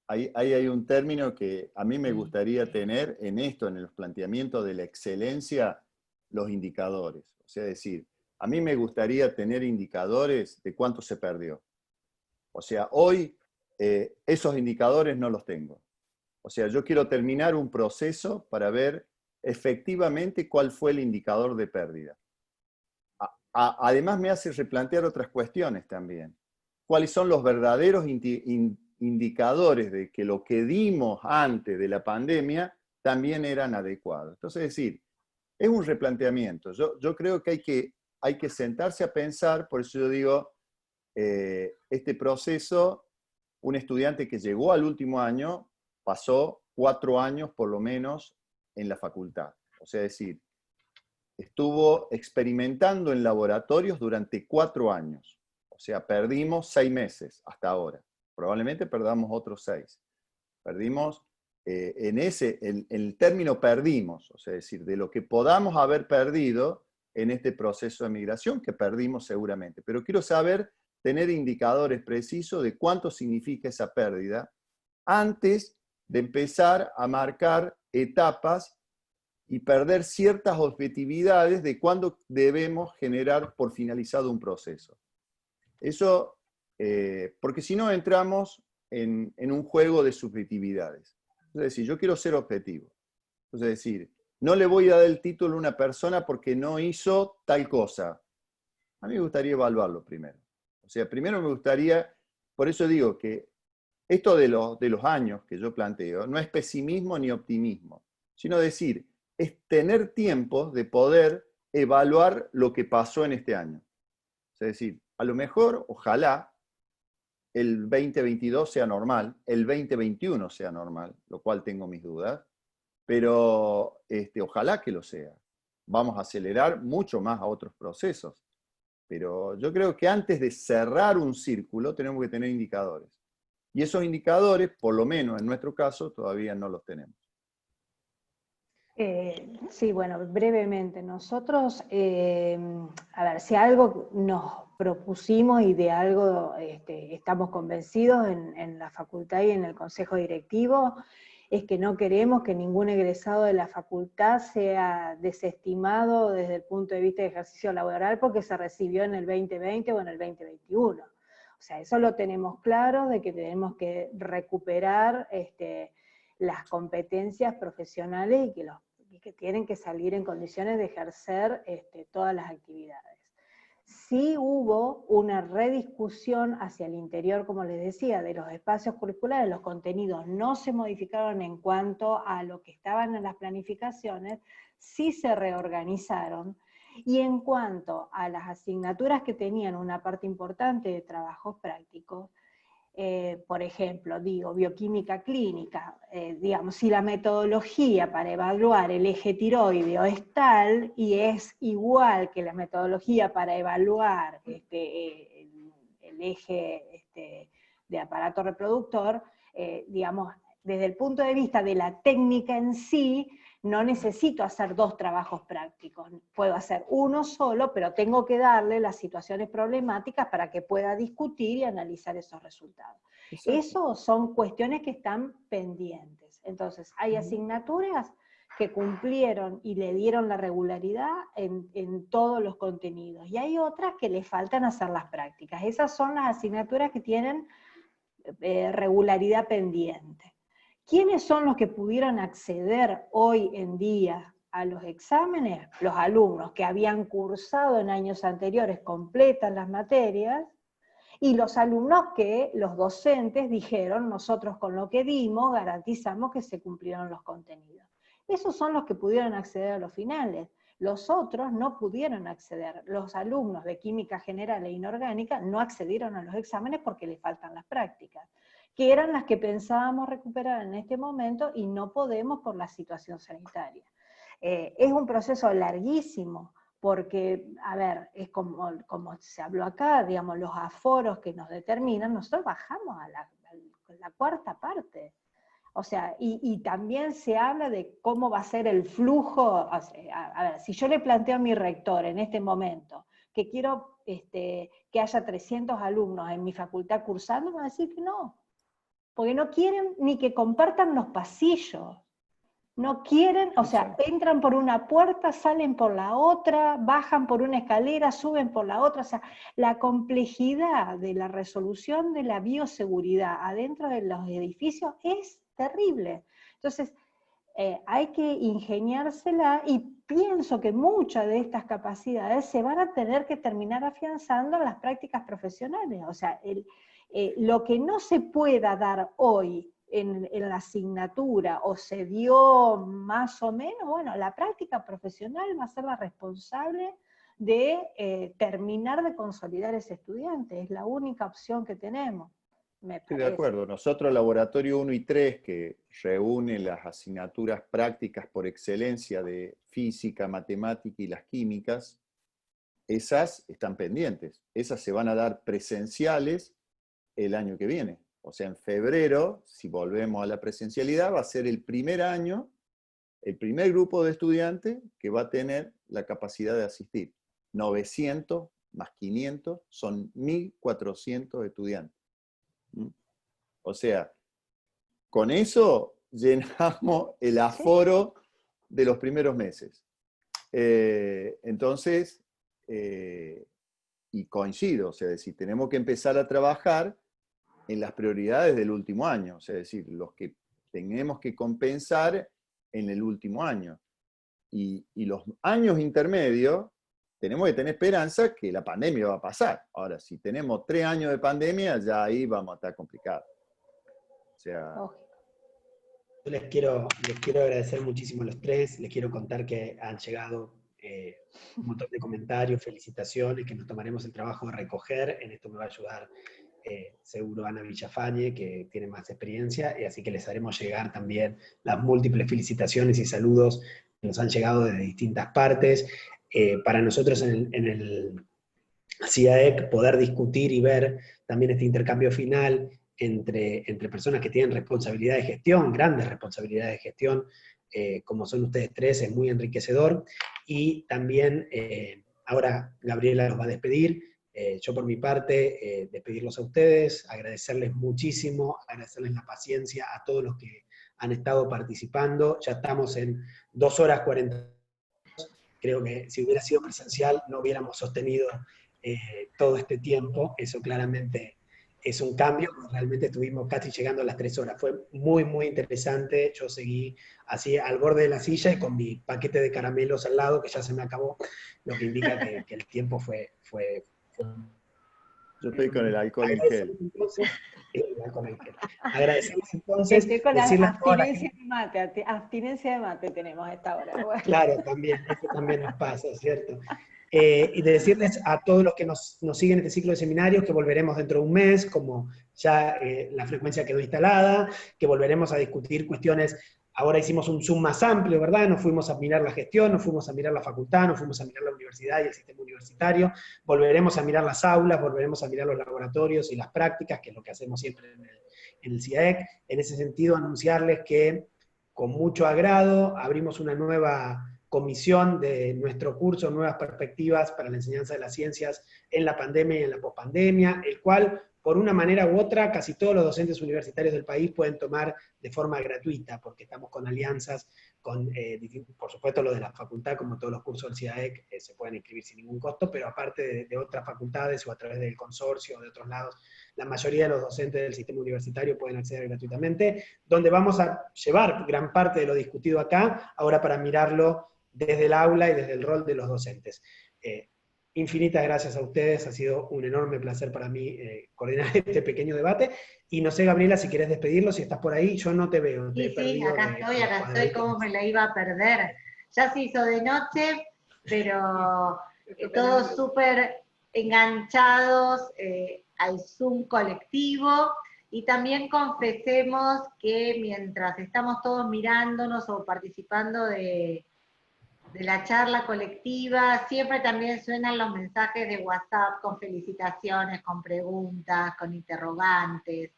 Speaker 7: ahí hay un término que a mí me gustaría tener en esto, en los planteamientos de la excelencia, los indicadores. O sea, decir, a mí me gustaría tener indicadores de cuánto se perdió. O sea, hoy esos indicadores no los tengo. O sea, yo quiero terminar un proceso para ver efectivamente cuál fue el indicador de pérdida. Además me hace replantear otras cuestiones también. ¿Cuáles son los verdaderos indicadores de que lo que dimos antes de la pandemia también eran adecuados? Entonces, es decir, es un replanteamiento. Yo creo que hay que sentarse a pensar, por eso yo digo, este proceso, un estudiante que llegó al último año pasó 4 años por lo menos en la facultad. O sea, es decir, estuvo experimentando en laboratorios durante 4 años. O sea, perdimos 6 meses hasta ahora. Probablemente perdamos otros 6. Perdimos, el término perdimos, o sea, es decir, de lo que podamos haber perdido en este proceso de migración, que perdimos seguramente. Pero quiero saber, tener indicadores precisos de cuánto significa esa pérdida antes de empezar a marcar etapas y perder ciertas objetividades de cuándo debemos generar por finalizado un proceso. Eso, porque si no entramos en un juego de subjetividades. Es decir, yo quiero ser objetivo. Es decir, no le voy a dar el título a una persona porque no hizo tal cosa. A mí me gustaría evaluarlo primero. O sea, primero me gustaría, por eso digo que esto de los años que yo planteo no es pesimismo ni optimismo, sino decir, es tener tiempo de poder evaluar lo que pasó en este año. Es decir, a lo mejor, ojalá, el 2022 sea normal, el 2021 sea normal, lo cual tengo mis dudas, pero ojalá que lo sea. Vamos a acelerar mucho más a otros procesos. Pero yo creo que antes de cerrar un círculo tenemos que tener indicadores. Y esos indicadores, por lo menos en nuestro caso, todavía no los tenemos.
Speaker 2: Sí, bueno, brevemente. Nosotros, a ver, si algo nos propusimos y de algo estamos convencidos en la facultad y en el consejo directivo, es que no queremos que ningún egresado de la facultad sea desestimado desde el punto de vista de ejercicio laboral porque se recibió en el 2020 o en el 2021. O sea, eso lo tenemos claro, de que tenemos que recuperar las competencias profesionales y que tienen que salir en condiciones de ejercer todas las actividades. Sí hubo una rediscusión hacia el interior, como les decía, de los espacios curriculares. Los contenidos no se modificaron en cuanto a lo que estaban en las planificaciones, sí se reorganizaron, y en cuanto a las asignaturas que tenían una parte importante de trabajos prácticos, por ejemplo, bioquímica clínica, digamos, si la metodología para evaluar el eje tiroideo es tal y es igual que la metodología para evaluar el eje de aparato reproductor, digamos, desde el punto de vista de la técnica en sí, no necesito hacer 2 trabajos prácticos, puedo hacer uno solo, pero tengo que darle las situaciones problemáticas para que pueda discutir y analizar esos resultados. Eso son cuestiones que están pendientes. Entonces, hay asignaturas que cumplieron y le dieron la regularidad en todos los contenidos, y hay otras que le faltan hacer las prácticas. Esas son las asignaturas que tienen regularidad pendiente. ¿Quiénes son los que pudieron acceder hoy en día a los exámenes? Los alumnos que habían cursado en años anteriores completan las materias, y los alumnos que los docentes dijeron, nosotros con lo que dimos garantizamos que se cumplieron los contenidos. Esos son los que pudieron acceder a los finales. Los otros no pudieron acceder. Los alumnos de química general e inorgánica no accedieron a los exámenes porque les faltan las prácticas, que eran las que pensábamos recuperar en este momento y no podemos por la situación sanitaria. Es un proceso larguísimo, porque, a ver, es como se habló acá, digamos, los aforos que nos determinan, nosotros bajamos a la cuarta parte. O sea, y también se habla de cómo va a ser el flujo. O sea, a ver, si yo le planteo a mi rector en este momento que quiero que haya 300 alumnos en mi facultad cursando, me va a decir que no, porque no quieren ni que compartan los pasillos. No quieren, o sea, entran por una puerta, salen por la otra, bajan por una escalera, suben por la otra. O sea, la complejidad de la resolución de la bioseguridad adentro de los edificios es terrible. Entonces, hay que ingeniársela, y pienso que muchas de estas capacidades se van a tener que terminar afianzando en las prácticas profesionales. O sea, lo que no se pueda dar hoy en la asignatura, o se dio más o menos, bueno, la práctica profesional va a ser la responsable de terminar de consolidar ese estudiante. Es la única opción que tenemos, me parece.
Speaker 7: Estoy de acuerdo. Nosotros, Laboratorio 1 y 3, que reúne las asignaturas prácticas por excelencia de física, matemática y las químicas, esas están pendientes. Esas se van a dar presenciales el año que viene. O sea, en febrero, si volvemos a la presencialidad, va a ser el primer año, el primer grupo de estudiantes que va a tener la capacidad de asistir. 900 más 500 son 1.400 estudiantes. O sea, con eso llenamos el aforo de los primeros meses. Entonces, y coincido, o sea, es decir, tenemos que empezar a trabajar en las prioridades del último año, o sea, es decir, los que tenemos que compensar en el último año. Y los años intermedios, tenemos que tener esperanza que la pandemia va a pasar. Ahora, si tenemos 3 años de pandemia, ya ahí vamos a estar complicados. sea...
Speaker 4: Yo les quiero agradecer muchísimo a los tres, les quiero contar que han llegado un montón de comentarios, felicitaciones, que nos tomaremos el trabajo de recoger. En esto me va a ayudar seguro Ana Villafañe, que tiene más experiencia, y así que les haremos llegar también las múltiples felicitaciones y saludos que nos han llegado desde distintas partes. Para nosotros en el CIAEC poder discutir y ver también este intercambio final entre personas que tienen responsabilidad de gestión, grandes responsabilidades de gestión, como son ustedes tres, es muy enriquecedor. Y también, ahora Gabriela los va a despedir, yo por mi parte, despedirlos a ustedes, agradecerles muchísimo, agradecerles la paciencia a todos los que han estado participando. Ya estamos en 2 horas 40. Creo que si hubiera sido presencial no hubiéramos sostenido todo este tiempo. Eso claramente es un cambio, realmente estuvimos casi llegando a las 3 horas. Fue muy, muy interesante. Yo seguí así al borde de la silla y con mi paquete de caramelos al lado, que ya se me acabó, lo que indica que el tiempo fue...
Speaker 7: Yo estoy con el alcohol en gel.
Speaker 4: Agradecemos entonces.
Speaker 2: Estoy con
Speaker 4: decirles
Speaker 2: abstinencia de mate tenemos a esta hora. Bueno.
Speaker 4: Claro, también, eso también nos pasa, ¿cierto? Y de decirles a todos los que nos siguen este ciclo de seminarios que volveremos dentro de un mes, como ya la frecuencia quedó instalada, que volveremos a discutir cuestiones. Ahora hicimos un Zoom más amplio, ¿verdad? Nos fuimos a mirar la gestión, nos fuimos a mirar la facultad, nos fuimos a mirar la universidad y el sistema universitario, volveremos a mirar las aulas, volveremos a mirar los laboratorios y las prácticas, que es lo que hacemos siempre en el CIAEC. En ese sentido, anunciarles que con mucho agrado abrimos una nueva comisión de nuestro curso, Nuevas Perspectivas para la Enseñanza de las Ciencias en la Pandemia y en la Pospandemia, el cual, por una manera u otra, casi todos los docentes universitarios del país pueden tomar de forma gratuita, porque estamos con alianzas con, por supuesto, lo de la facultad, como todos los cursos del CIAEC, se pueden inscribir sin ningún costo, pero aparte de otras facultades o a través del consorcio o de otros lados, la mayoría de los docentes del sistema universitario pueden acceder gratuitamente, donde vamos a llevar gran parte de lo discutido acá, ahora para mirarlo desde el aula y desde el rol de los docentes. Infinitas gracias a ustedes, ha sido un enorme placer para mí coordinar este pequeño debate, y no sé, Gabriela, si querés despedirlo, si estás por ahí, yo no te veo.
Speaker 3: Sí, acá estoy, cómo me la iba a perder. Ya se hizo de noche, pero todos súper enganchados al Zoom colectivo, y también confesemos que mientras estamos todos mirándonos o participando de la charla colectiva, siempre también suenan los mensajes de WhatsApp con felicitaciones, con preguntas, con interrogantes.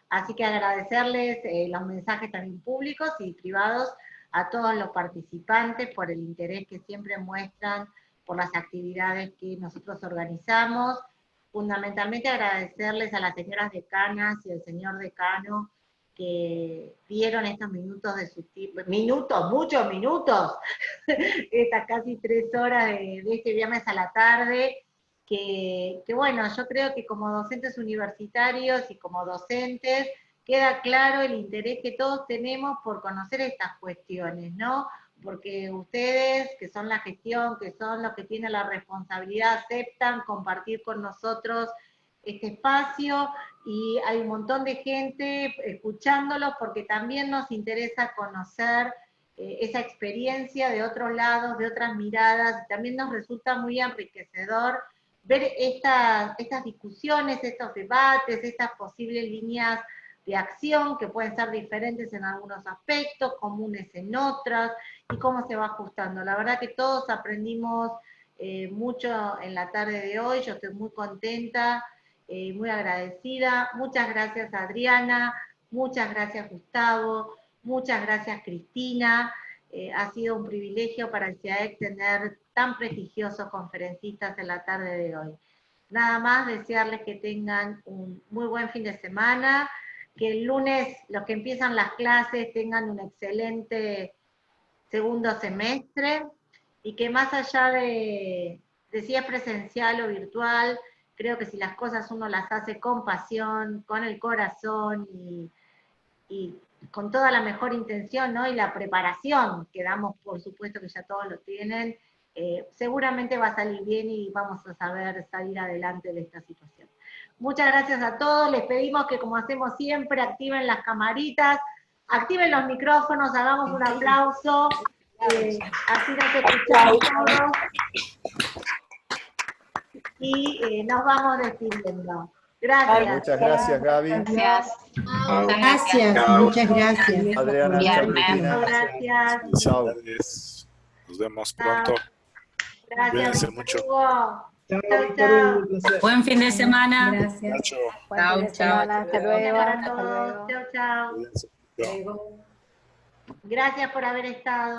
Speaker 3: Así que agradecerles los mensajes también públicos y privados a todos los participantes por el interés que siempre muestran por las actividades que nosotros organizamos. Fundamentalmente agradecerles a las señoras decanas y al señor decano que dieron estos minutos de su tiempo, muchos minutos, estas casi 3 horas de este viernes a la tarde, que bueno, yo creo que como docentes universitarios y como docentes, queda claro el interés que todos tenemos por conocer estas cuestiones, ¿no? Porque ustedes, que son la gestión, que son los que tienen la responsabilidad, aceptan compartir con nosotros este espacio, y hay un montón de gente escuchándolos porque también nos interesa conocer esa experiencia de otros lados, de otras miradas, y también nos resulta muy enriquecedor ver estas discusiones, estos debates, estas posibles líneas de acción que pueden ser diferentes en algunos aspectos, comunes en otros, y cómo se va ajustando. La verdad que todos aprendimos mucho en la tarde de hoy, yo estoy muy contenta, muy agradecida. Muchas gracias Adriana, muchas gracias Gustavo, muchas gracias Cristina. Ha sido un privilegio para el CIAEC tener tan prestigiosos conferencistas en la tarde de hoy. Nada más desearles que tengan un muy buen fin de semana, que el lunes los que empiezan las clases tengan un excelente segundo semestre, y que más allá de si es presencial o virtual, creo que si las cosas uno las hace con pasión, con el corazón y con toda la mejor intención, ¿no? Y la preparación que damos, por supuesto que ya todos lo tienen, seguramente va a salir bien y vamos a saber salir adelante de esta situación. Muchas gracias a todos. Les pedimos que, como hacemos siempre, activen las camaritas, activen los micrófonos, hagamos un aplauso. Así nos escuchamos todos. Y nos vamos despidiendo. Gracias.
Speaker 7: Muchas gracias, Gaby.
Speaker 9: Gracias.
Speaker 6: Gracias, muchas gracias.
Speaker 7: Adriana, chao, Cristina.
Speaker 3: Gracias.
Speaker 7: Chao.
Speaker 10: Nos vemos pronto.
Speaker 3: Gracias.
Speaker 10: Cuídense mucho.
Speaker 3: Hugo.
Speaker 4: Chao,
Speaker 3: Chao,
Speaker 4: Víctor,
Speaker 3: chao.
Speaker 4: un placer.
Speaker 9: Buen fin de semana.
Speaker 2: Gracias.
Speaker 10: Chao.
Speaker 2: Buen fin de semana. Hasta luego.
Speaker 3: Para
Speaker 2: Hasta
Speaker 3: todos.
Speaker 2: luego.
Speaker 3: Chao, chao.
Speaker 10: Cuídense. Chao.
Speaker 3: Gracias por haber estado.